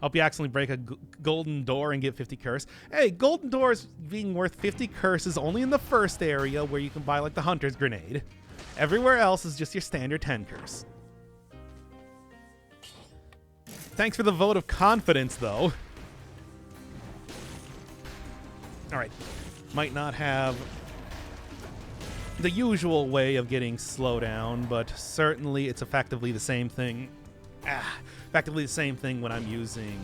Hope you accidentally break a golden door and get 50 curse. Hey, golden doors being worth 50 curses only in the first area where you can buy, like, the Hunter's Grenade. Everywhere else is just your standard 10 curse. Thanks for the vote of confidence, though. All right. Might not have the usual way of getting slowdown, but certainly it's effectively the same thing. Effectively the same thing when I'm using...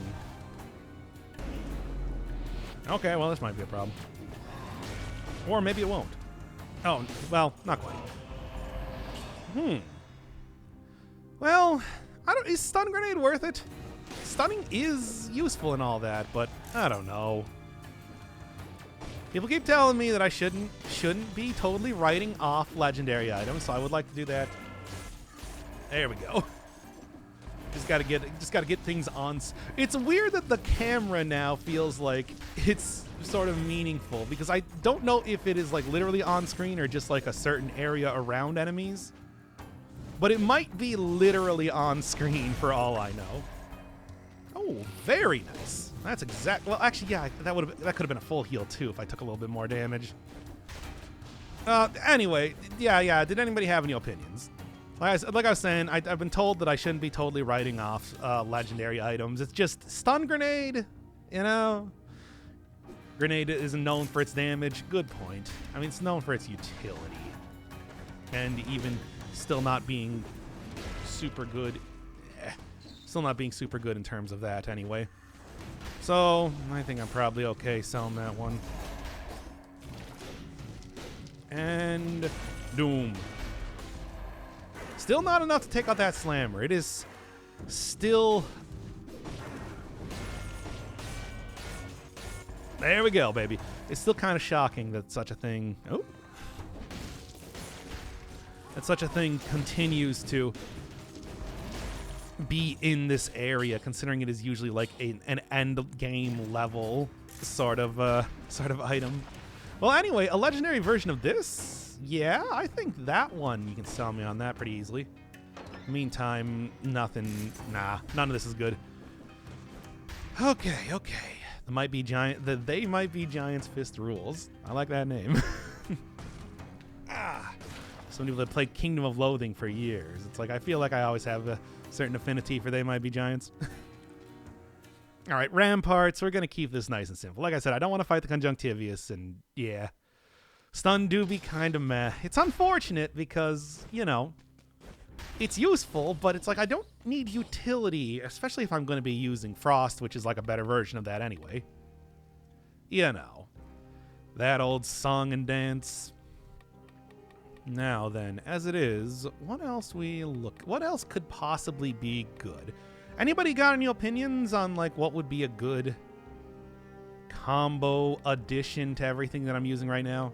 Okay, well, this might be a problem. Or maybe it won't. Oh, well, not quite. Well, is stun grenade worth it? Stunning is useful and all that, but I don't know. People keep telling me that I shouldn't be totally writing off legendary items, so I would like to do that. There we go. Just gotta get things on. It's weird that the camera now feels like it's sort of meaningful, because I don't know if it is like literally on screen or just like a certain area around enemies. But it might be literally on screen for all I know. Oh, very nice. That's exact. Well, actually, yeah, that could have been a full heal too if I took a little bit more damage. Anyway, yeah. Did anybody have any opinions? Like I was saying, I've been told that I shouldn't be totally writing off legendary items. It's just stun grenade, you know. Grenade isn't known for its damage. Good point. I mean, it's known for its utility, and even still not being super good. Still not being super good in terms of that, anyway. So I think I'm probably okay selling that one. And doom. Still not enough to take out that slammer. It is still... There we go, baby. It's still kind of shocking that such a thing... Oh. That such a thing continues to be in this area, considering it is usually like an end game level sort of item. Well, anyway, a legendary version of this? Yeah, I think that one, you can sell me on that pretty easily. Meantime, nothing. Nah, none of this is good. Okay. They might be Giants Fist rules. I like that name. Some people that played Kingdom of Loathing for years. It's like, I feel like I always have a certain affinity for They Might Be Giants. All right, Ramparts. We're going to keep this nice and simple. Like I said, I don't want to fight the Conjunctivius, and yeah. Stun do be kind of meh. It's unfortunate because, you know, it's useful, but it's like I don't need utility, especially if I'm going to be using Frost, which is like a better version of that anyway. You know, that old song and dance. Now then, as it is, what else could possibly be good? Anybody got any opinions on like what would be a good combo addition to everything that I'm using right now?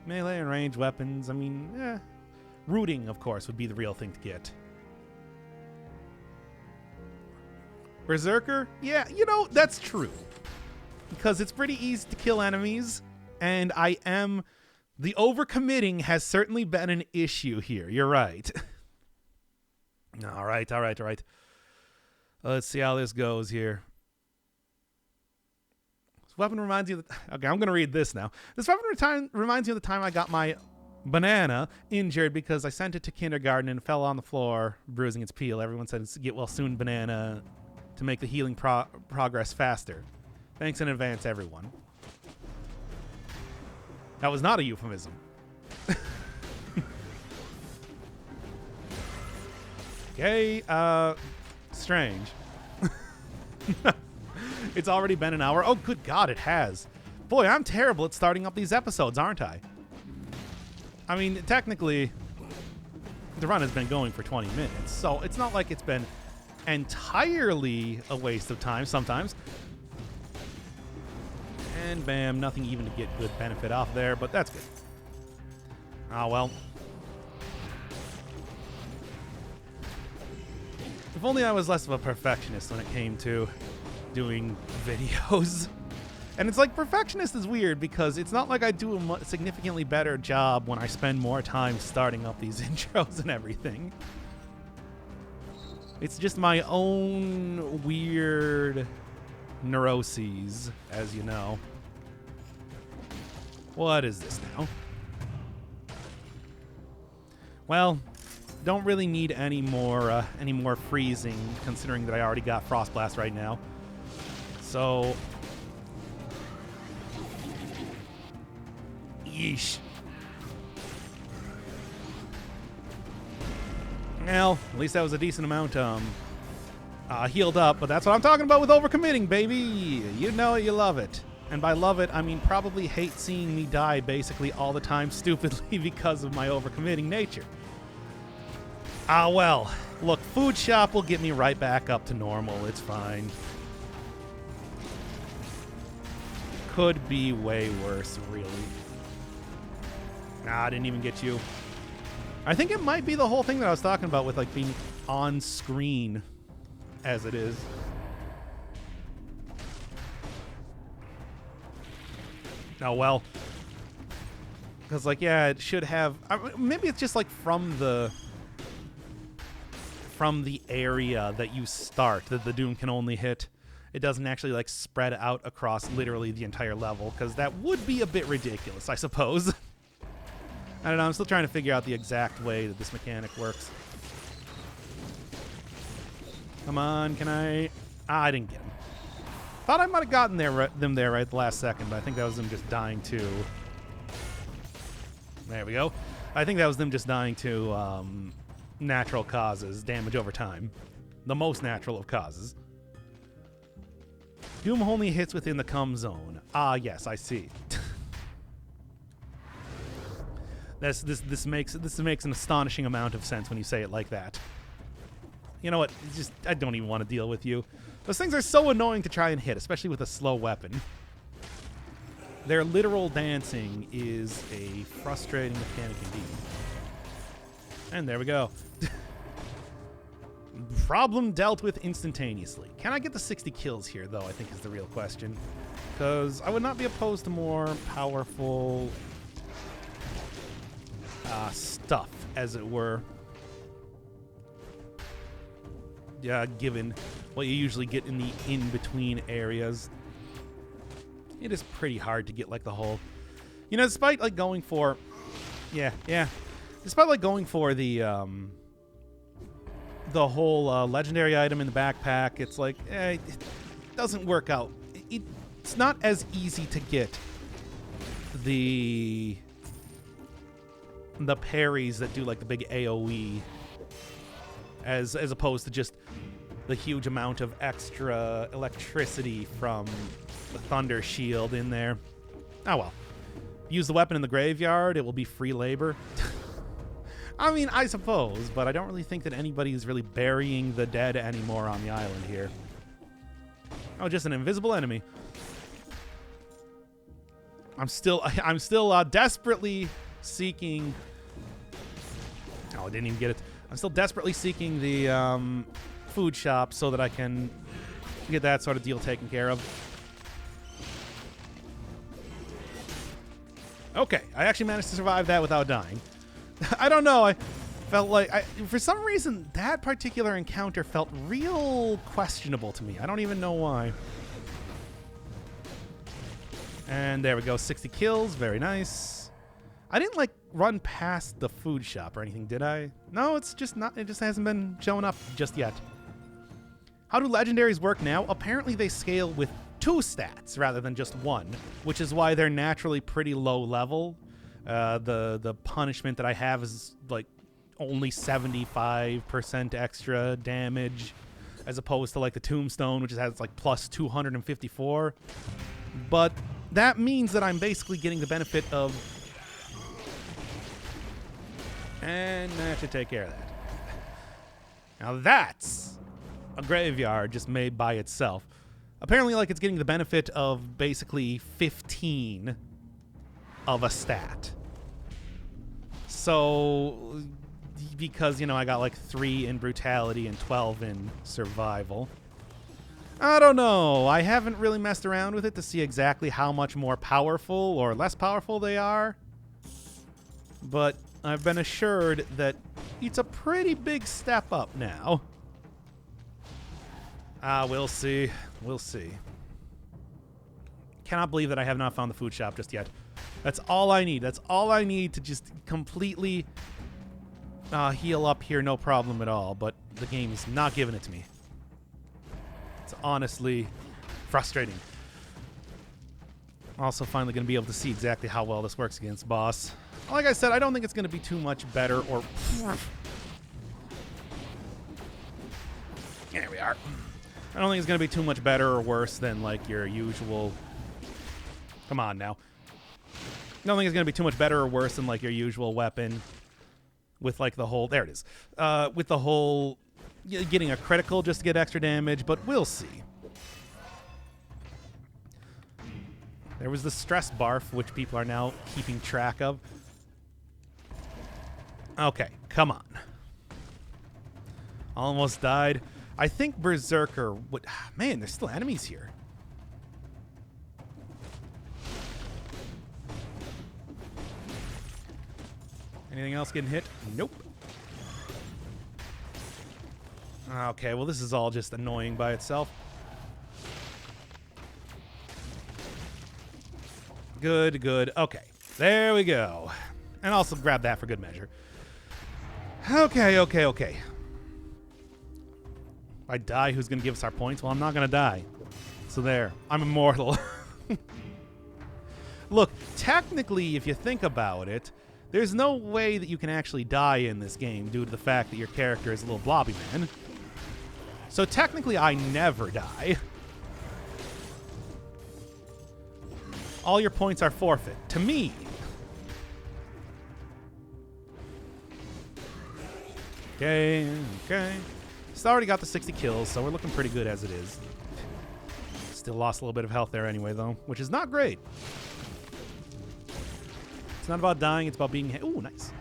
Melee and range weapons, I mean, rooting, of course, would be the real thing to get. Berserker? Yeah, you know, that's true. Because it's pretty easy to kill enemies, and the overcommitting has certainly been an issue here. You're right. All right. Let's see how this goes here. This weapon reminds you okay, I'm going to read this now. This weapon reminds you of the time I got my banana injured because I sent it to kindergarten and fell on the floor, bruising its peel. Everyone said it's get well soon banana to make the healing progress faster. Thanks in advance, everyone. That was not a euphemism. Okay, strange. It's already been an hour. Oh, good God, it has. Boy, I'm terrible at starting up these episodes, aren't I? I mean, technically, the run has been going for 20 minutes, so it's not like it's been entirely a waste of time sometimes. And bam, nothing even to get good benefit off there, but that's good. Ah, well. If only I was less of a perfectionist when it came to doing videos. And it's like perfectionist is weird because it's not like I do a significantly better job when I spend more time starting up these intros and everything. It's just my own weird neuroses, as you know. What is this now? Well, don't really need any more freezing, considering that I already got Frost Blast right now. So, yeesh. Well, at least that was a decent amount healed up, but that's what I'm talking about with overcommitting, baby. You know it, you love it. And by love it, I mean probably hate seeing me die basically all the time stupidly because of my overcommitting nature. Ah, well, look, food shop will get me right back up to normal. It's fine. Could be way worse, really. Nah, I didn't even get you. I think it might be the whole thing that I was talking about with like being on screen as it is. Oh, well. Because, like, yeah, it should have... maybe it's just, like, from the area that you start that the Doom can only hit. It doesn't actually, like, spread out across literally the entire level, because that would be a bit ridiculous, I suppose. I don't know, I'm still trying to figure out the exact way that this mechanic works. Come on, can I... Ah, I didn't get him. Thought I might have gotten them there right at the last second, but I think that was them just dying to... There we go. I think that was them just dying to natural causes, damage over time. The most natural of causes. Doom only hits within the cum zone. Ah, yes, I see. This makes an astonishing amount of sense when you say it like that. You know what? I don't even want to deal with you. Those things are so annoying to try and hit, especially with a slow weapon. Their literal dancing is a frustrating mechanic indeed. And there we go. Problem dealt with instantaneously. Can I get the 60 kills here, though, I think is the real question. Because I would not be opposed to more powerful stuff, as it were. Yeah, given what you usually get in the in-between areas. It is pretty hard to get, like, the whole... You know, despite, like, going for... Yeah. Despite, like, going for the whole legendary item in the backpack, it's like, it doesn't work out. It's not as easy to get the parries that do, like, the big AoE as opposed to just the huge amount of extra electricity from the Thunder Shield in there. Oh, well. Use the weapon in the graveyard, it will be free labor. I mean, I suppose, but I don't really think that anybody is really burying the dead anymore on the island here. Oh, just an invisible enemy. I'm still desperately seeking... Oh, I didn't even get it. I'm still desperately seeking the food shop so that I can get that sort of deal taken care of. Okay, I actually managed to survive that without dying. I don't know, I felt like... for some reason, that particular encounter felt real questionable to me. I don't even know why. And there we go, 60 kills, very nice. I didn't, like, run past the food shop or anything, did I? No, it's just not... It just hasn't been showing up just yet. How do legendaries work now? Apparently they scale with 2 stats rather than just 1, which is why they're naturally pretty low level. The punishment that I have is like only 75% extra damage, as opposed to like the Tombstone, which has like plus 254. But that means that I'm basically getting the benefit of... And that should take care of that. Now that's a graveyard just made by itself. Apparently, like, it's getting the benefit of basically 15 of a stat. So, because, you know, I got like 3 in brutality and 12 in survival. I don't know. I haven't really messed around with it to see exactly how much more powerful or less powerful they are. But I've been assured that it's a pretty big step up now. We'll see. We'll see. Cannot believe that I have not found the food shop just yet. That's all I need. That's all I need to just completely heal up here, no problem at all. But the game is not giving it to me. It's honestly frustrating. Also, finally going to be able to see exactly how well this works against boss. Like I said, I don't think it's going to be too much better or... There we are. I don't think it's going to be too much better or worse than, like, your usual... Come on, now. I don't think it's going to be too much better or worse than, like, your usual weapon with, like, the whole... There it is. With the whole... Getting a critical just to get extra damage, but we'll see. There was the stress barf, which people are now keeping track of. Okay, come on. Almost died. I think Berserker would... Man, there's still enemies here. Anything else getting hit? Nope. Okay, well, this is all just annoying by itself. Good, good. Okay, there we go. And also grab that for good measure. Okay, okay, okay. If I die, who's going to give us our points? Well, I'm not going to die. So there. I'm immortal. Look, technically, if you think about it, there's no way that you can actually die in this game due to the fact that your character is a little blobby man. So technically, I never die. All your points are forfeit. To me. Okay, okay. It's already got the 60 kills, so we're looking pretty good as it is. Still lost a little bit of health there anyway, though, which is not great. It's not about dying, it's about being... Ooh, nice.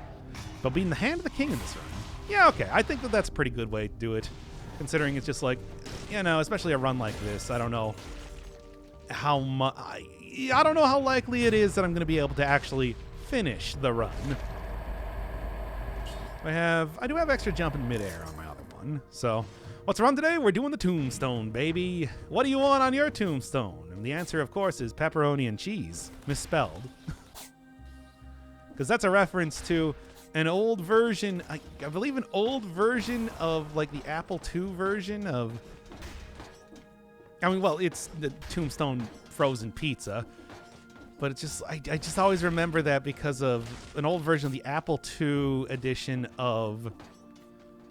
About being the hand of the king in this run. Yeah, okay. I think that that's a pretty good way to do it. considering it's just like, you know, especially a run like this, I don't know how much. I don't know how likely it is that I'm going to be able to actually finish the run. I do have extra jump in midair on my other one. So, what's the run today? We're doing the Tombstone, baby. What do you want on your Tombstone? And the answer, of course, is pepperoni and cheese, misspelled. Because that's a reference to an old version, I believe an old version of like the Apple II version of, I mean, well, it's the Tombstone frozen pizza, but it's just, I just always remember that because of an old version of the Apple II edition of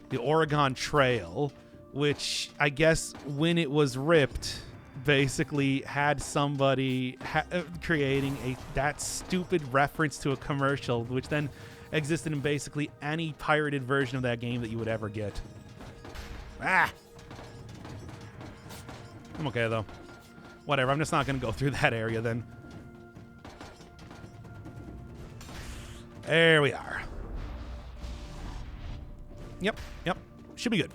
the Oregon Trail, which I guess when it was ripped, basically had somebody creating that stupid reference to a commercial, which then existed in basically any pirated version of that game that you would ever get. Ah! I'm okay, though. Whatever, I'm just not going to go through that area, then. There we are. Yep. Should be good.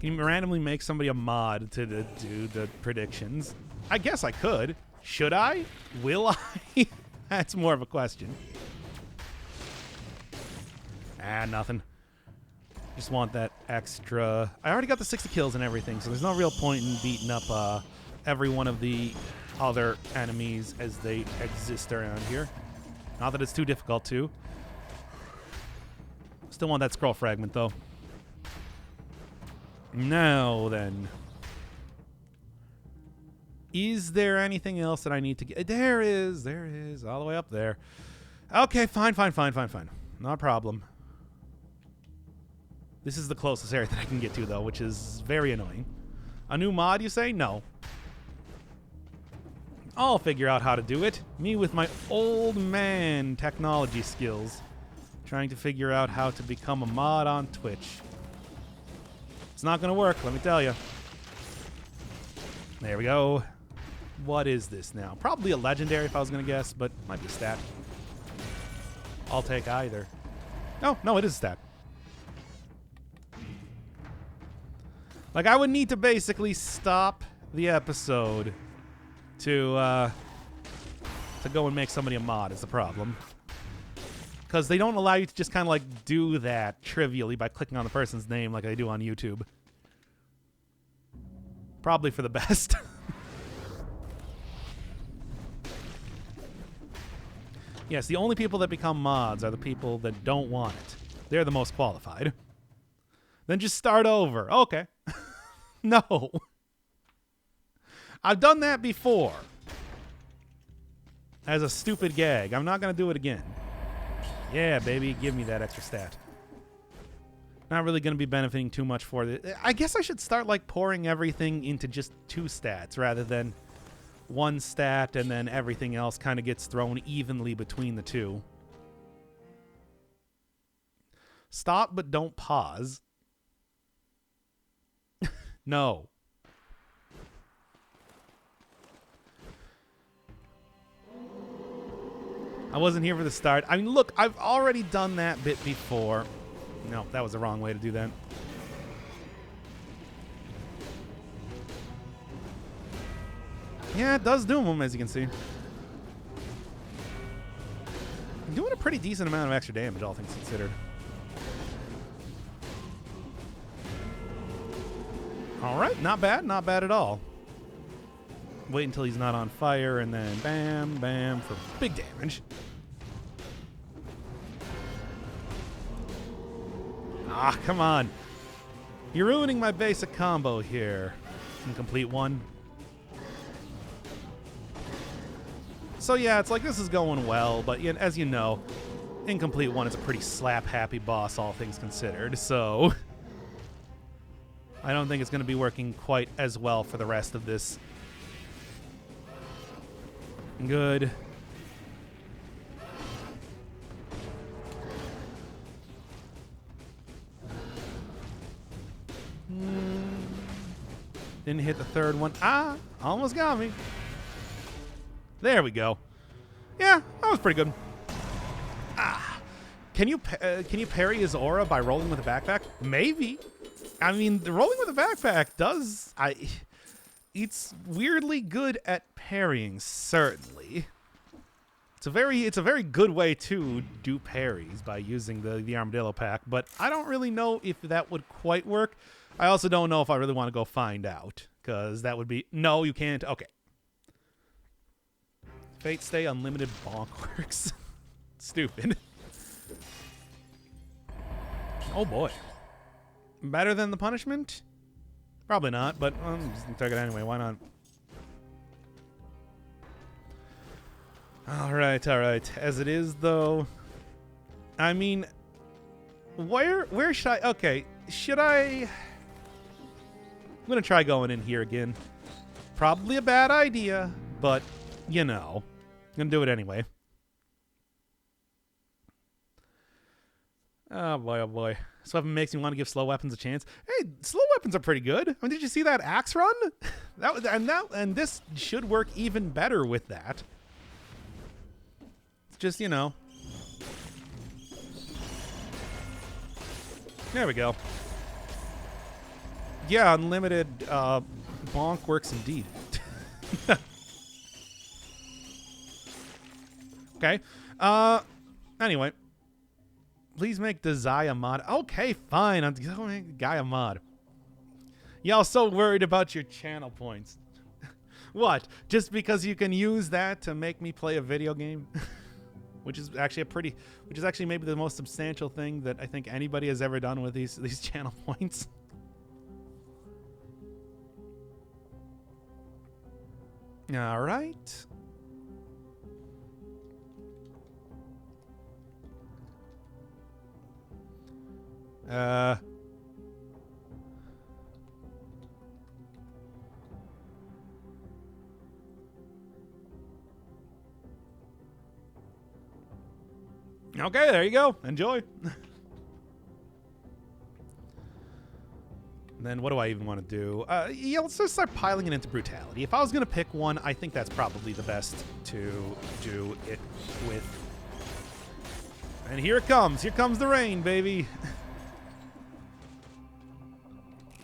Can you randomly make somebody a mod to do the predictions? I guess I could. Should I? Will I? That's more of a question. Nothing. Just want that extra. I already got the 60 kills and everything, so there's no real point in beating up every one of the other enemies as they exist around here. Not that it's too difficult to. Still want that scroll fragment, though. Now, then. Is there anything else that I need to get? There is, all the way up there. Okay, fine. Not a problem. This is the closest area that I can get to, though, which is very annoying. A new mod, you say? No. I'll figure out how to do it. Me with my old man technology skills. Trying to figure out how to become a mod on Twitch. It's not going to work, let me tell you. There we go. What is this now? Probably a legendary if I was going to guess, but might be a stat. I'll take either. Oh, no, it is a stat. Like, I would need to basically stop the episode to go and make somebody a mod is the problem. Because they don't allow you to just kind of like do that trivially by clicking on the person's name like I do on YouTube. Probably for the best. Yes, the only people that become mods are the people that don't want it. They're the most qualified. Then just start over. Okay. No. I've done that before. As a stupid gag. I'm not going to do it again. Yeah, baby. Give me that extra stat. Not really going to be benefiting too much for it. I guess I should start like pouring everything into just 2 stats rather than 1 stat and then everything else kind of gets thrown evenly between the 2. Stop, but don't pause. No. I wasn't here for the start. I mean, look, I've already done that bit before. No, that was the wrong way to do that. Yeah, it does doom them, as you can see. I'm doing a pretty decent amount of extra damage, all things considered. All right, not bad at all. Wait until he's not on fire, and then bam, bam for big damage. Ah, come on. You're ruining my basic combo here. Incomplete one. So yeah, it's like this is going well, but as you know, incomplete one is a pretty slap-happy boss, all things considered, so I don't think it's going to be working quite as well for the rest of this. Good. Didn't hit the third one. Ah, almost got me. There we go. Yeah, that was pretty good. Ah, Can you parry his aura by rolling with a backpack? Maybe. I mean, the rolling with a backpack does... It's weirdly good at parrying, certainly. It's a very good way to do parries by using the armadillo pack, but I don't really know if that would quite work. I also don't know if I really want to go find out, because that would be... No, you can't. Okay. Fate Stay Unlimited Bonk works. Stupid. Oh boy. Better than the punishment? Probably not, but I'm just gonna take it anyway. Why not? Alright, alright. As it is, though... I mean... Where should I... Okay, should I... I'm gonna try going in here again. Probably a bad idea, but, you know. I'm gonna do it anyway. Oh boy, oh boy. This weapon makes me want to give slow weapons a chance. Hey, slow weapons are pretty good. I mean, did you see that axe run? And this should work even better with that. It's just, you know. There we go. Yeah, unlimited bonk works indeed. Okay. Anyway. Please make Desire mod. Okay, fine. I'm going to make Gaia mod. Y'all so worried about your channel points. What? Just because you can use that to make me play a video game? Which is actually maybe the most substantial thing that I think anybody has ever done with these channel points. All right. Okay, there you go. Enjoy. Then what do I even want to do? Yeah, let's just start piling it into brutality. If I was going to pick one, I think that's probably the best to do it with. And here it comes. Here comes the rain, baby.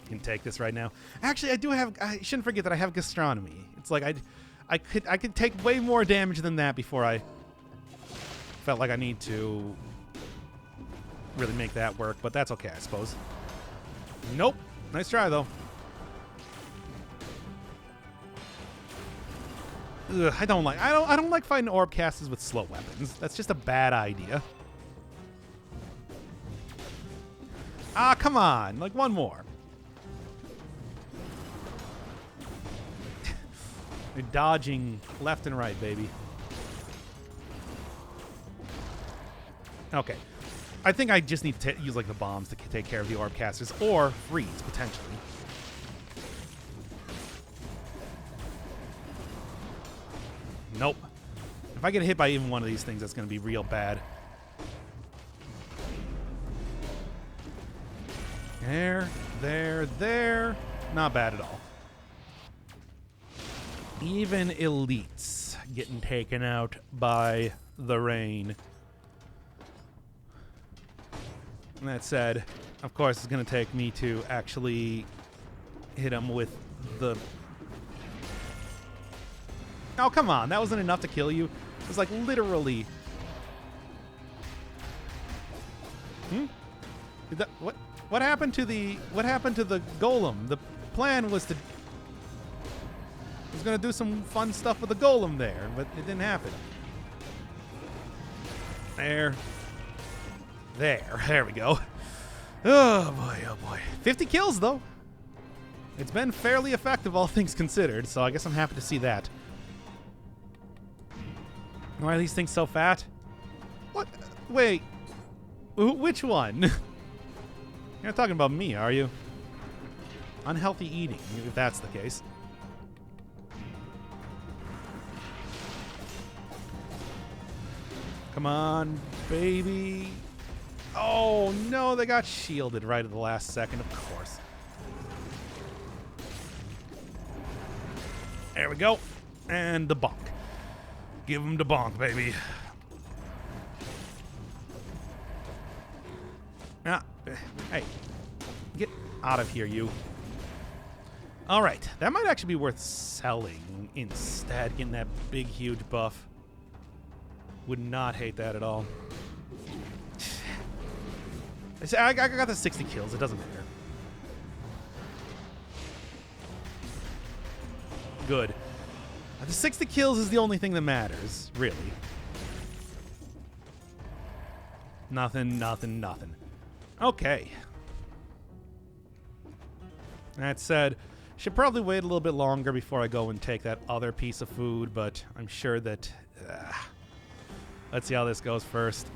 Can take this right now. Actually, I shouldn't forget that I have gastronomy. It's like I could take way more damage than that before I felt like I need to really make that work, but that's okay, I suppose. Nope. Nice try though. Ugh, I don't like fighting orb casters with slow weapons. That's just a bad idea. Ah, come on. Like one more. You're dodging left and right, baby. Okay. I think I just need to use like the bombs to take care of the orb casters, or freeze, potentially. Nope. If I get hit by even one of these things, that's going to be real bad. There. Not bad at all. Even elites getting taken out by the rain. And that said, of course, it's going to take me to actually hit him with the... Oh, come on. That wasn't enough to kill you. It was like literally... Did that, what happened to the golem? The plan was to... I was going to do some fun stuff with the golem there, but it didn't happen. There we go. Oh boy. 50 kills though. It's been fairly effective, all things considered, so I guess I'm happy to see that. Why are these things so fat? What? Wait. Which one? You're not talking about me, are you? Unhealthy eating, if that's the case. Come on, baby. Oh, no, they got shielded right at the last second, of course. There we go. And the bonk. Give him the bonk, baby. Ah, hey, get out of here, you. All right, that might actually be worth selling instead, getting that big, huge buff. Would not hate that at all. I got the 60 kills. It doesn't matter. Good. The 60 kills is the only thing that matters, really. Nothing, nothing, nothing. Okay. That said, should probably wait a little bit longer before I go and take that other piece of food, but I'm sure that... let's see how this goes first.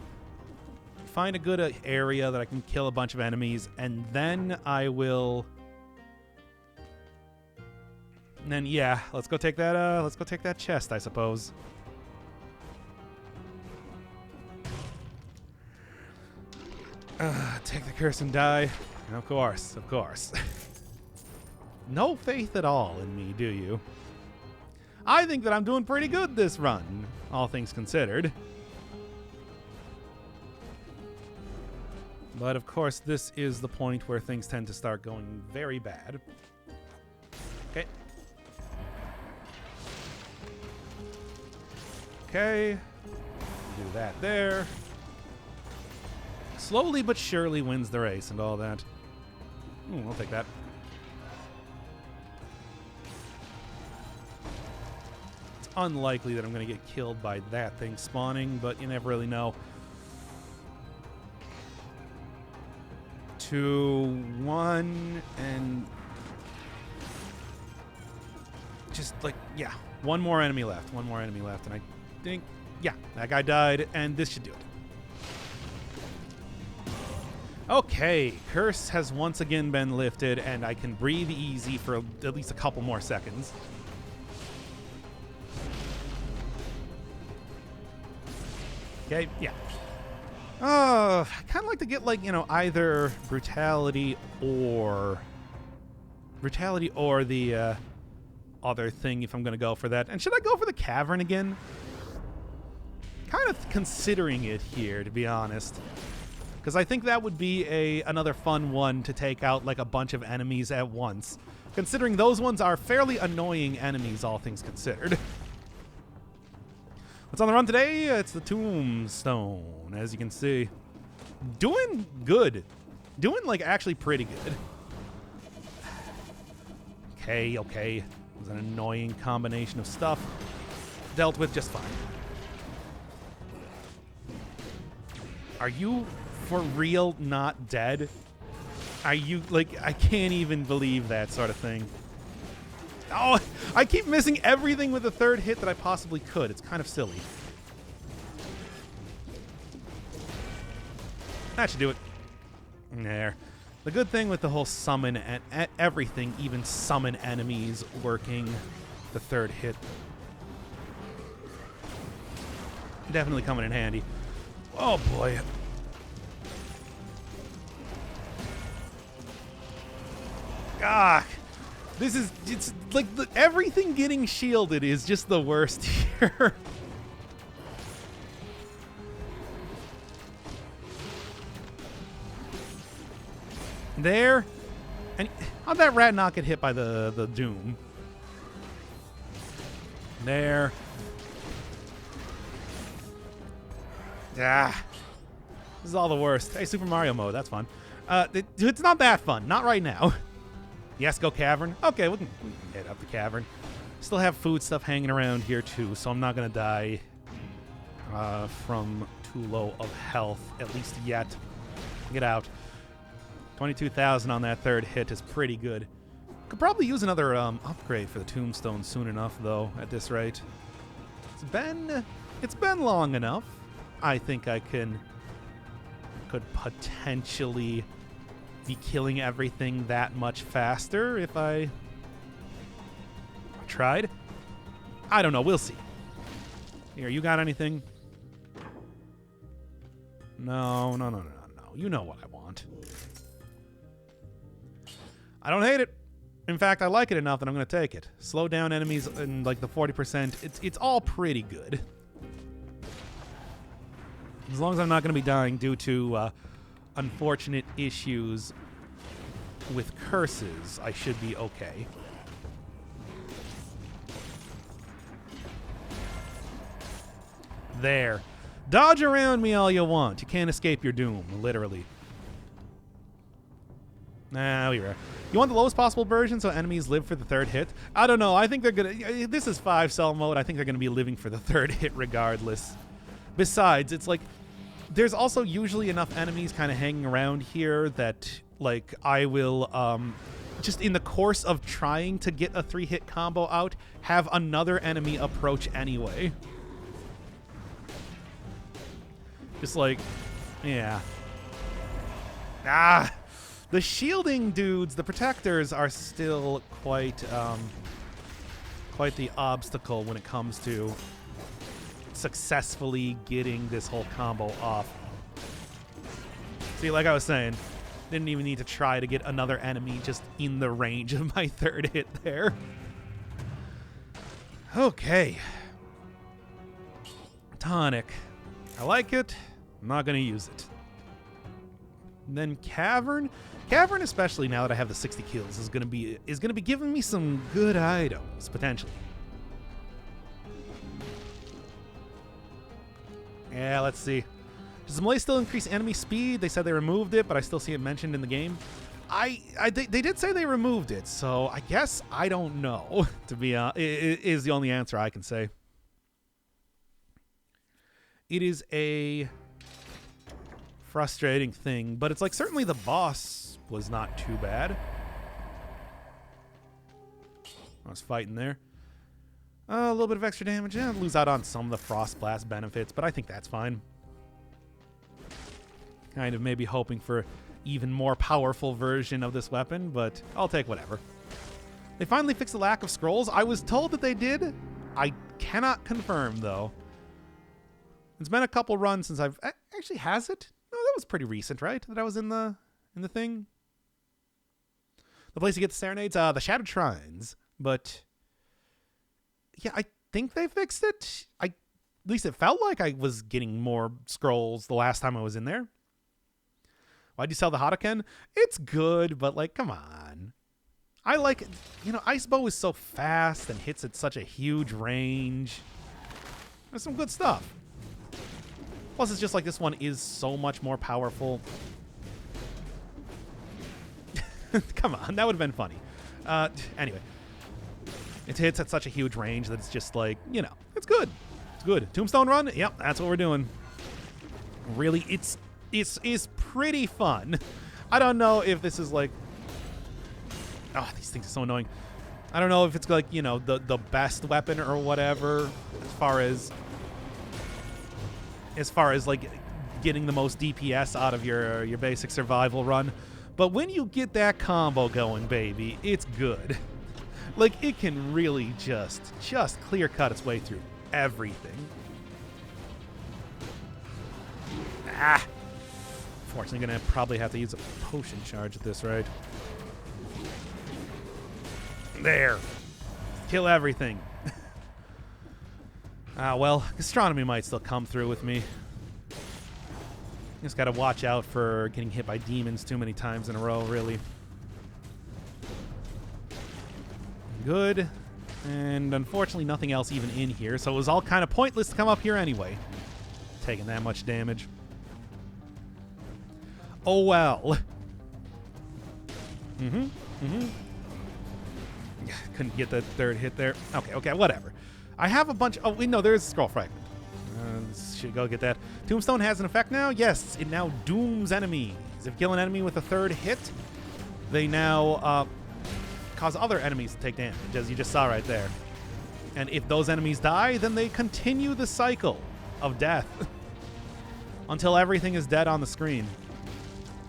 Find a good area that I can kill a bunch of enemies, and then I will... And then, yeah, let's go take that chest, I suppose. Take the curse and die. Of course, of course. No faith at all in me, do you? I think that I'm doing pretty good this run, all things considered. But of course, this is the point where things tend to start going very bad. Okay. Okay. Do that there. Slowly but surely wins the race and all that. Ooh, I'll take that. It's unlikely that I'm going to get killed by that thing spawning, but you never really know. 2, 1, and... just like, yeah. One more enemy left. One more enemy left, and I think, yeah, that guy died, and this should do it. Okay, curse has once again been lifted, and I can breathe easy for at least a couple more seconds. Okay, yeah. I kind of like to get, like, you know, either brutality or the other thing if I'm going to go for that. And should I go for the cavern again? Kind of considering it here, to be honest. Because I think that would be another fun one to take out, like, a bunch of enemies at once. Considering those ones are fairly annoying enemies, all things considered. What's on the run today? It's the Tombstone, as you can see. Doing good. Doing, like, actually pretty good. Okay, okay. It was an annoying combination of stuff. Dealt with just fine. Are you... for real not dead? Are you, like, I can't even believe that sort of thing. Oh, I keep missing everything with the third hit that I possibly could. It's kind of silly. That should do it. There. The good thing with the whole summon and everything, even summon enemies working, the third hit. Definitely coming in handy. Oh boy. Ah, it's like everything getting shielded is just the worst here. There. And how'd that rat not get hit by the doom? There. Ah. This is all the worst. Hey, Super Mario mode, that's fun. It's not that fun. Not right now. Yes, go cavern. Okay, we can head up the cavern. Still have food stuff hanging around here too, so I'm not gonna die from too low of health, at least yet. Get out. 22,000 on that third hit is pretty good. Could probably use another upgrade for the Tombstone soon enough, though. At this rate, it's been long enough. I think I could potentially be killing everything that much faster if I tried. I don't know. We'll see. Here, you got anything? No. You know what I want. I don't hate it. In fact, I like it enough that I'm going to take it. Slow down enemies in like the 40%. It's all pretty good. As long as I'm not going to be dying due to unfortunate issues with curses, I should be okay. There. Dodge around me all you want. You can't escape your doom, literally. Nah, we were. You want the lowest possible version so enemies live for the third hit? I don't know. I think they're gonna... This is 5-cell mode. I think they're gonna be living for the third hit regardless. Besides, it's like... There's also usually enough enemies kind of hanging around here that, like, I will, just in the course of trying to get a 3-hit combo out, have another enemy approach anyway. Just like, yeah. Ah! The shielding dudes, the protectors, are still quite the obstacle when it comes to successfully getting this whole combo off. See, like I was saying, didn't even need to try to get another enemy just in the range of my third hit there. Okay. Tonic. I like it. I'm not going to use it. And then Cavern. Cavern, especially now that I have the 60 kills, is gonna be giving me some good items, potentially. Yeah, let's see. Does the melee still increase enemy speed? They said they removed it, but I still see it mentioned in the game. They did say they removed it, so I guess I don't know. To be honest, it is the only answer I can say. It is a frustrating thing, but it's like certainly the boss was not too bad. I was fighting there. A little bit of extra damage. Yeah, I'll lose out on some of the Frost Blast benefits, but I think that's fine. Kind of maybe hoping for even more powerful version of this weapon, but I'll take whatever. They finally fixed the lack of scrolls. I was told that they did. I cannot confirm, though. It's been a couple runs since I've... Actually, has it? No, that was pretty recent, right? That I was in the thing? The place you get the serenades? The Shattered Shrines. But... yeah, I think they fixed it. At least it felt like I was getting more scrolls the last time I was in there. Why'd you sell the Hadoken? It's good, but, like, come on. I like... You know, Ice Bow is so fast and hits at such a huge range. There's some good stuff. Plus, it's just like this one is so much more powerful. Come on, that would have been funny. Anyway. It hits at such a huge range that it's just like, you know, it's good. It's good. Tombstone run? Yep, that's what we're doing. Really, it's pretty fun. I don't know if this is like... Oh, these things are so annoying. I don't know if it's like, you know, the best weapon or whatever as far as like getting the most DPS out of your basic survival run. But when you get that combo going, baby, it's good. Like, it can really just clear cut its way through everything. Ah! Fortunately, gonna probably have to use a potion charge at this, right? There. Kill everything. Well, gastronomy might still come through with me. Just gotta watch out for getting hit by demons too many times in a row, really. Good. And unfortunately, nothing else even in here, so it was all kind of pointless to come up here anyway. Taking that much damage. Oh, well. Couldn't get that third hit there. Okay, whatever. I have a bunch... Oh, wait, no, there's a scroll fragment. Should go get that. Tombstone has an effect now? Yes, it now dooms enemies. If you kill an enemy with a third hit, they now cause other enemies to take damage, as you just saw right there. And if those enemies die, then they continue the cycle of death until everything is dead on the screen.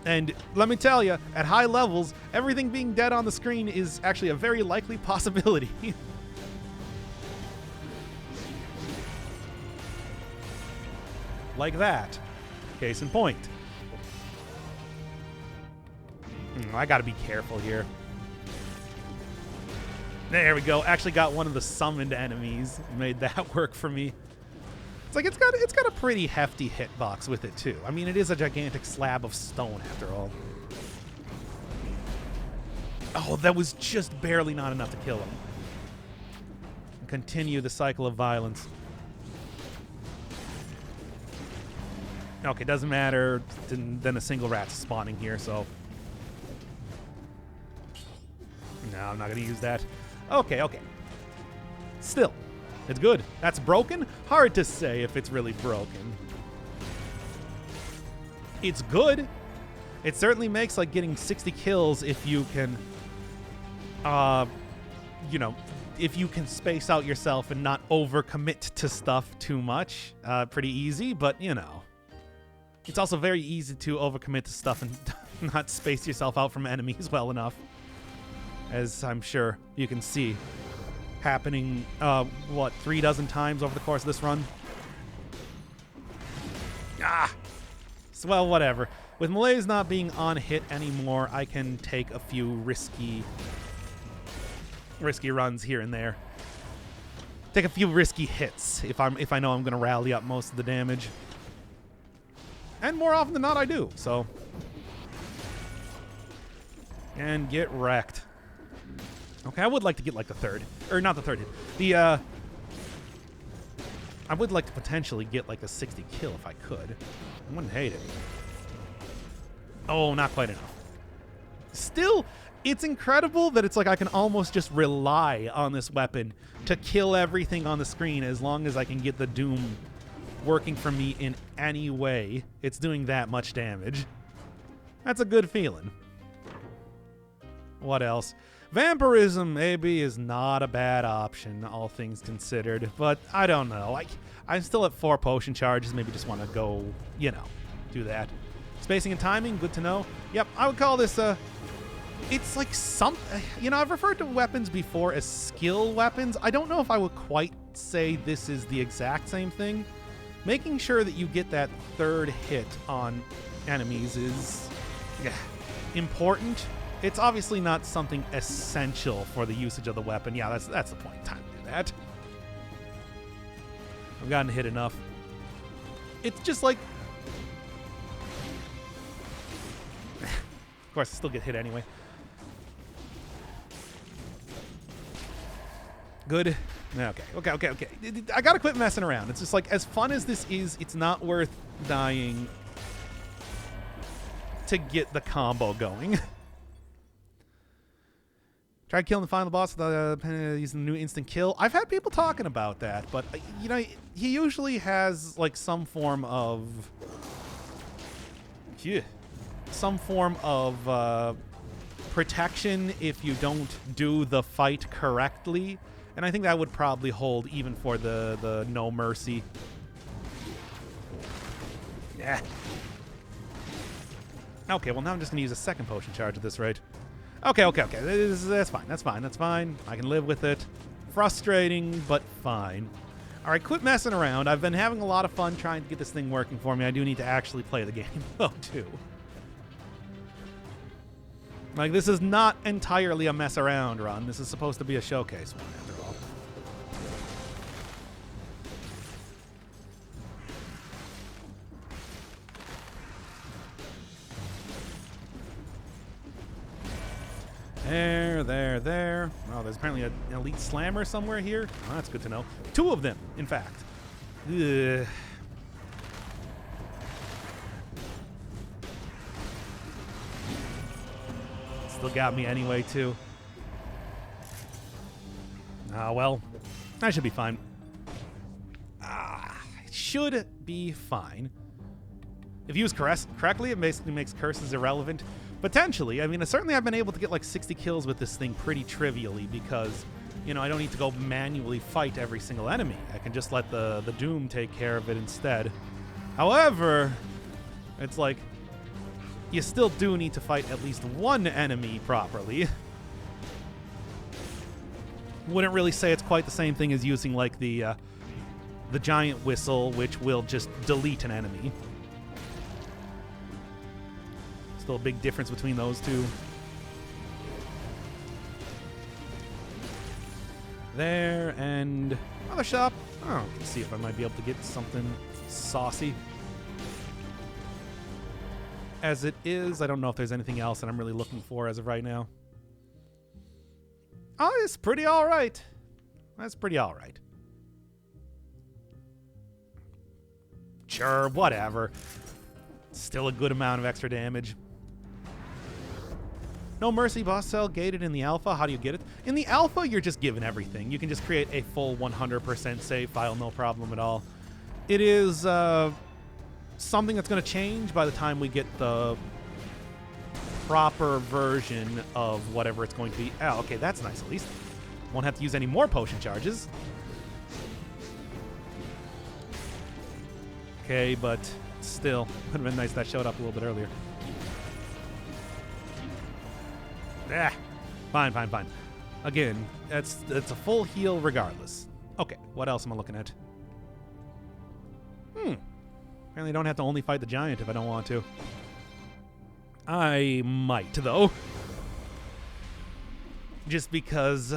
And let me tell you, at high levels, everything being dead on the screen is actually a very likely possibility. Like that. Case in point. I gotta be careful here. There we go. Actually got one of the summoned enemies. Made that work for me. It's like it's got a pretty hefty hitbox with it too. I mean, it is a gigantic slab of stone after all. Oh, that was just barely not enough to kill him. Continue the cycle of violence. Okay, doesn't matter. Then a single rat's spawning here, so... No, I'm not going to use that. Okay. Still, it's good. That's broken? Hard to say if it's really broken. It's good. It certainly makes, like, getting 60 kills if you can... you know, if you can space out yourself and not overcommit to stuff too much, pretty easy, but, you know. It's also very easy to overcommit to stuff and not space yourself out from enemies well enough. As I'm sure you can see happening, 3 dozen times over the course of this run? So, well, whatever. With Malaise not being on hit anymore, I can take a few risky runs here and there. Take a few risky hits if I know I'm going to rally up most of the damage. And more often than not, I do, so. And get wrecked. Okay, I would like to get, like, the third. Or, not the third hit. I would like to potentially get, like, a 60 kill if I could. I wouldn't hate it. Oh, not quite enough. Still, it's incredible that it's like I can almost just rely on this weapon to kill everything on the screen as long as I can get the Doom working for me in any way. It's doing that much damage. That's a good feeling. What else? Vampirism maybe is not a bad option, all things considered, but I don't know. I'm still at 4 potion charges. Maybe just want to go, you know, do that. Spacing and timing, good to know. Yep, I would call this it's like some, you know, I've referred to weapons before as skill weapons. I don't know if I would quite say this is the exact same thing. Making sure that you get that third hit on enemies is important. It's obviously not something essential for the usage of the weapon. Yeah, that's the point in time to do that. I've gotten hit enough. It's just like... Of course, I still get hit anyway. Good. Okay. I gotta quit messing around. It's just like, as fun as this is, it's not worth dying to get the combo going. Tried killing the final boss using the new instant kill. I've had people talking about that, but, you know, he usually has, like, some form of protection if you don't do the fight correctly. And I think that would probably hold even for the No Mercy. Yeah. Okay, well, now I'm just going to use a second potion charge at this rate. Okay. That's fine. I can live with it. Frustrating, but fine. All right, quit messing around. I've been having a lot of fun trying to get this thing working for me. I do need to actually play the game, though, too. Like, this is not entirely a mess around run. This is supposed to be a showcase one, after all. There. Oh, there's apparently an elite slammer somewhere here. Oh, that's good to know. 2 of them, in fact. Ugh. Still got me anyway, too. Ah, well. I should be fine. Should be fine. If used correctly, it basically makes curses irrelevant. Potentially. I mean, certainly I've been able to get like 60 kills with this thing pretty trivially because, you know, I don't need to go manually fight every single enemy. I can just let the Doom take care of it instead. However, it's like, you still do need to fight at least one enemy properly. Wouldn't really say it's quite the same thing as using like the giant whistle, which will just delete an enemy. Still a big difference between those two. There, and another shop. Oh, let's see if I might be able to get something saucy. As it is, I don't know if there's anything else that I'm really looking for as of right now. Oh, it's pretty all right. That's pretty all right. Sure, whatever. Still a good amount of extra damage. No Mercy boss cell gated in the alpha. How do you get it? In the alpha, you're just given everything. You can just create a full 100% save file, no problem at all. It is something that's going to change by the time we get the proper version of whatever it's going to be. Oh, okay, that's nice at least. Won't have to use any more potion charges. Okay, but still, would have been nice if that showed up a little bit earlier. Ah, fine. Again, it's a full heal regardless. Okay, what else am I looking at? Apparently I don't have to only fight the giant if I don't want to. I might, though. Just because,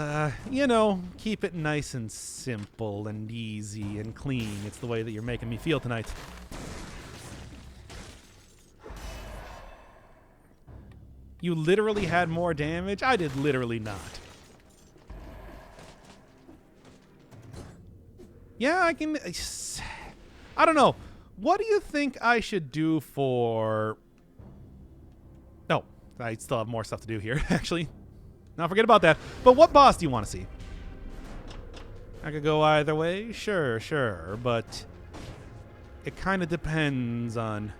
you know, keep it nice and simple and easy and clean. It's the way that you're making me feel tonight. You literally had more damage? I did literally not. Yeah, I can... I don't know. What do you think I should do for... Oh, I still have more stuff to do here, actually. Now forget about that. But what boss do you want to see? I could go either way. Sure. But it kind of depends on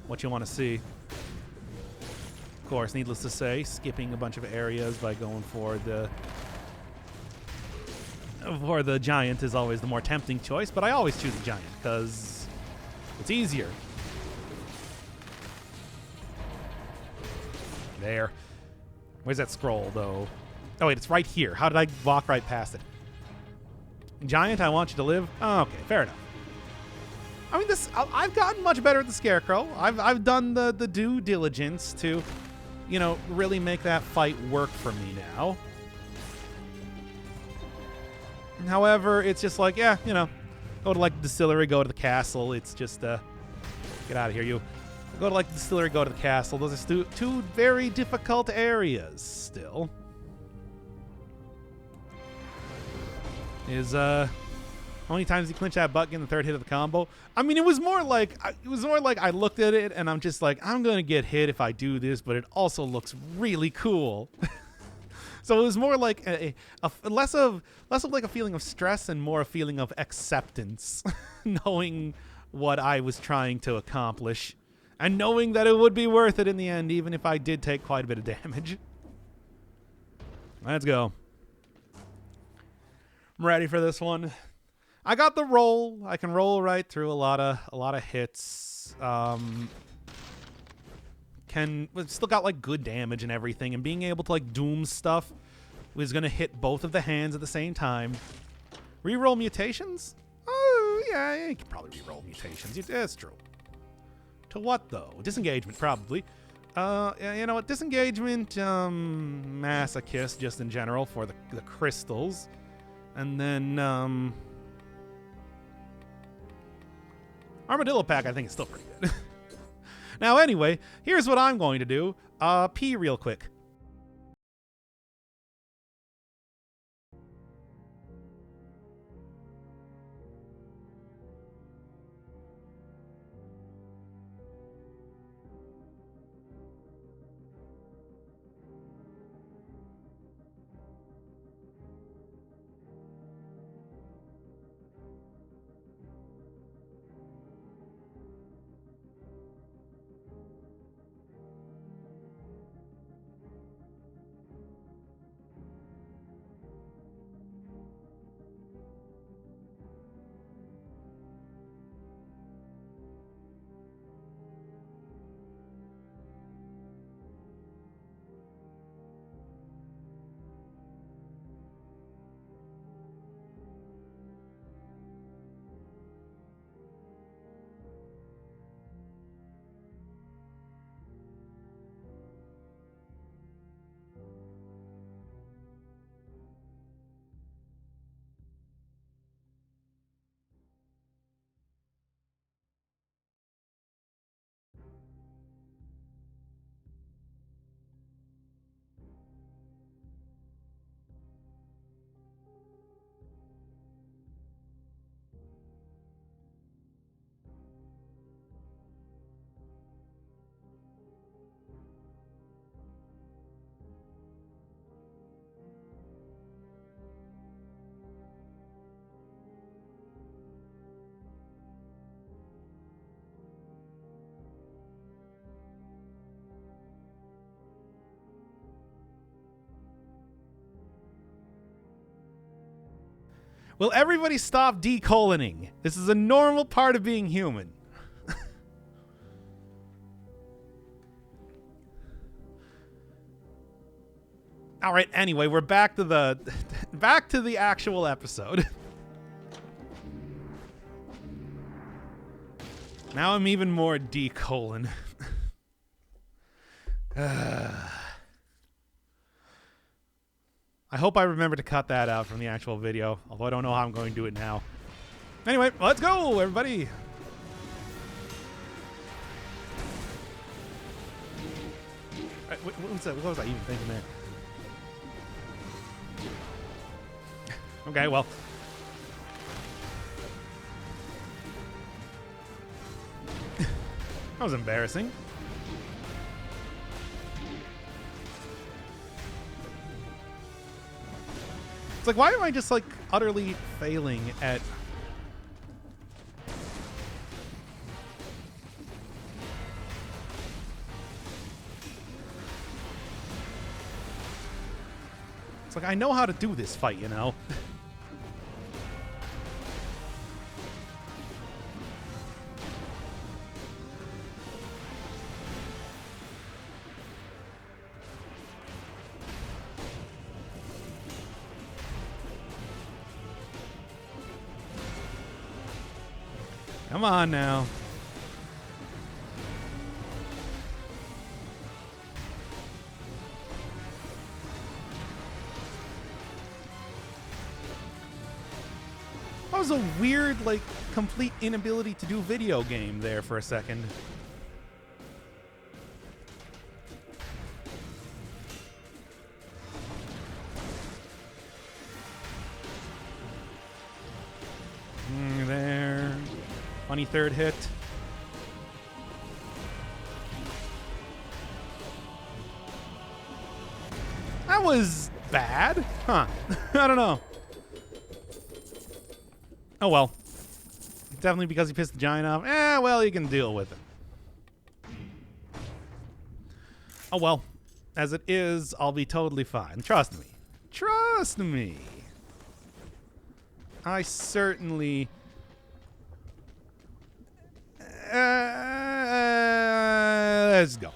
what you want to see. Of course, needless to say, skipping a bunch of areas by going for the giant is always the more tempting choice, but I always choose the giant because it's easier. There. Where's that scroll, though? Oh, wait, it's right here. How did I walk right past it? Giant, I want you to live? Oh, okay, fair enough. I mean, I've gotten much better at the Scarecrow. I've done the due diligence to, you know, really make that fight work for me now. However, it's just like, yeah, you know, go to like the distillery, go to the castle. It's just, get out of here, you. Go to like the distillery, go to the castle. Those are two very difficult areas still. How many times did he clinch that button in the third hit of the combo? I mean, it was more like I looked at it and I'm just like, I'm gonna get hit if I do this, but it also looks really cool. So it was more like less of like a feeling of stress and more a feeling of acceptance, knowing what I was trying to accomplish and knowing that it would be worth it in the end, even if I did take quite a bit of damage. Let's go. I'm ready for this one. I got the roll. I can roll right through a lot of hits. Still got like good damage and everything, and being able to like doom stuff was gonna hit both of the hands at the same time. Reroll mutations? Oh yeah, you can probably reroll mutations. That's true. To what though? Disengagement probably. You know what? Disengagement, masochist just in general for the crystals, and then Armadillo Pack I think is still pretty good. Now anyway, here's what I'm going to do. Pee real quick. Will everybody stop decoloning? This is a normal part of being human. All right, anyway, we're back to the actual episode. Now I'm even more decolon. I hope I remember to cut that out from the actual video, although I don't know how I'm going to do it now. Anyway, let's go, everybody. What was I even thinking there? Okay, well. That was embarrassing. It's like, why am I just, like, utterly failing at... It's like, I know how to do this fight, you know? Come on now. That was a weird, like, complete inability to do video game there for a second. There. Funny third hit. That was bad. Huh. I don't know. Oh, well. Definitely because he pissed the giant off. Well, you can deal with it. Oh, well. As it is, I'll be totally fine. Trust me. Trust me. I certainly... let's go.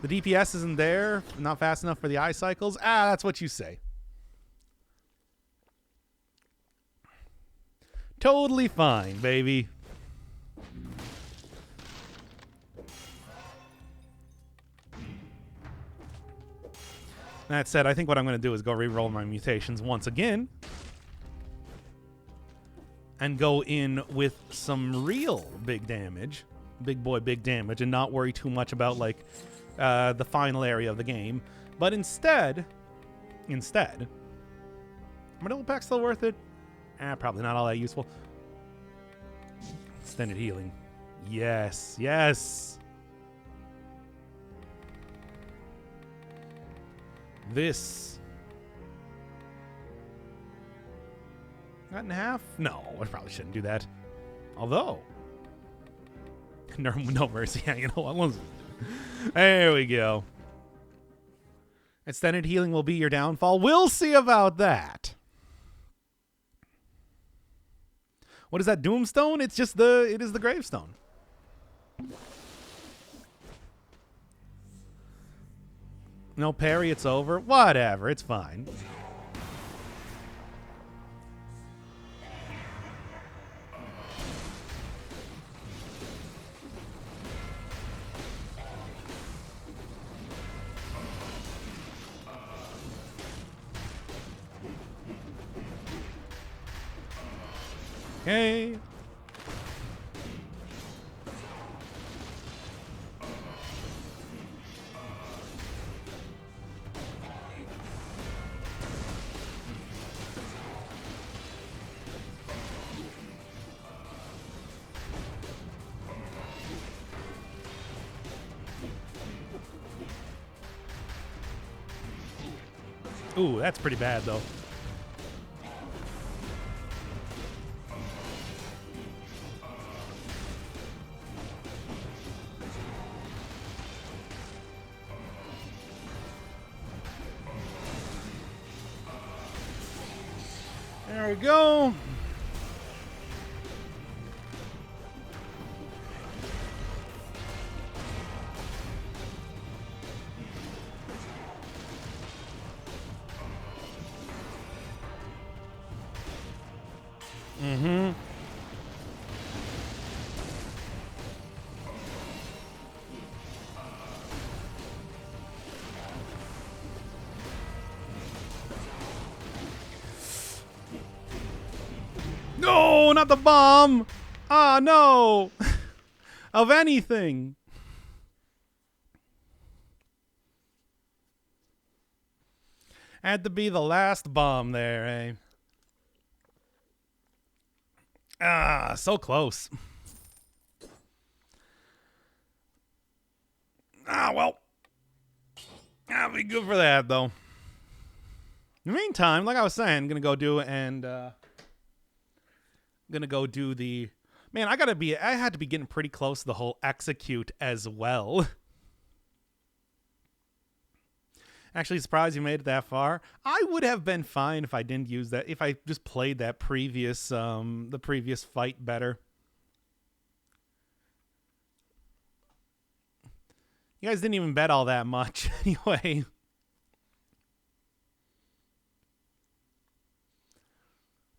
The DPS isn't there. Not fast enough for the eye cycles. That's what you say. Totally fine, baby. That said, I think what I'm going to do is go re-roll my mutations once again. And go in with some real big damage. Big boy, big damage. And not worry too much about, like, the final area of the game. But instead... My double pack still worth it? Probably not all that useful. Extended healing. Yes, yes. This. Cut in half? No, I probably shouldn't do that. Although. No mercy. Yeah, you know what? There we go. Extended healing will be your downfall. We'll see about that. What is that, Tombstone? It is the gravestone. No parry, it's over. Whatever, it's fine. Okay. Ooh, that's pretty bad, though. There we go. Mm-hmm. No, not the bomb. Ah, no. Of anything. Had to be the last bomb there, eh? Ah, so close. Ah, well. I'll be good for that, though. In the meantime, like I was saying, I'm gonna go do the. Man, I had to be getting pretty close to the whole execute as well. Actually, surprised you made it that far. I would have been fine if I didn't use that. If I just played that the previous fight better. You guys didn't even bet all that much anyway.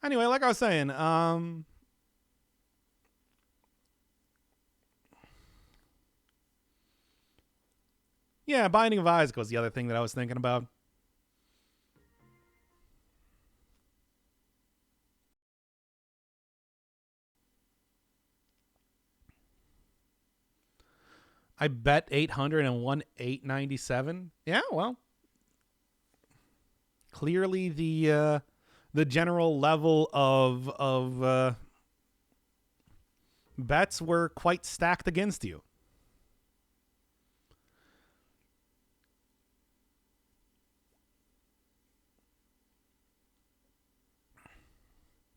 Anyway, like I was saying, yeah, Binding of Isaac was the other thing that I was thinking about. I bet 800 and won 897. Yeah, well, clearly the general level of bets were quite stacked against you.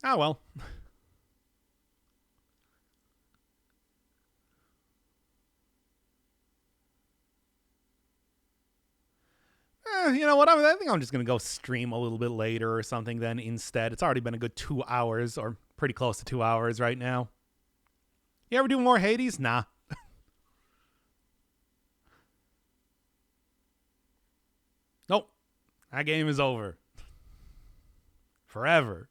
Oh well. You know what? I think I'm just going to go stream a little bit later or something then instead. It's already been a good 2 hours or pretty close to 2 hours right now. You ever do more Hades? Nah. Nope. That game is over. Forever.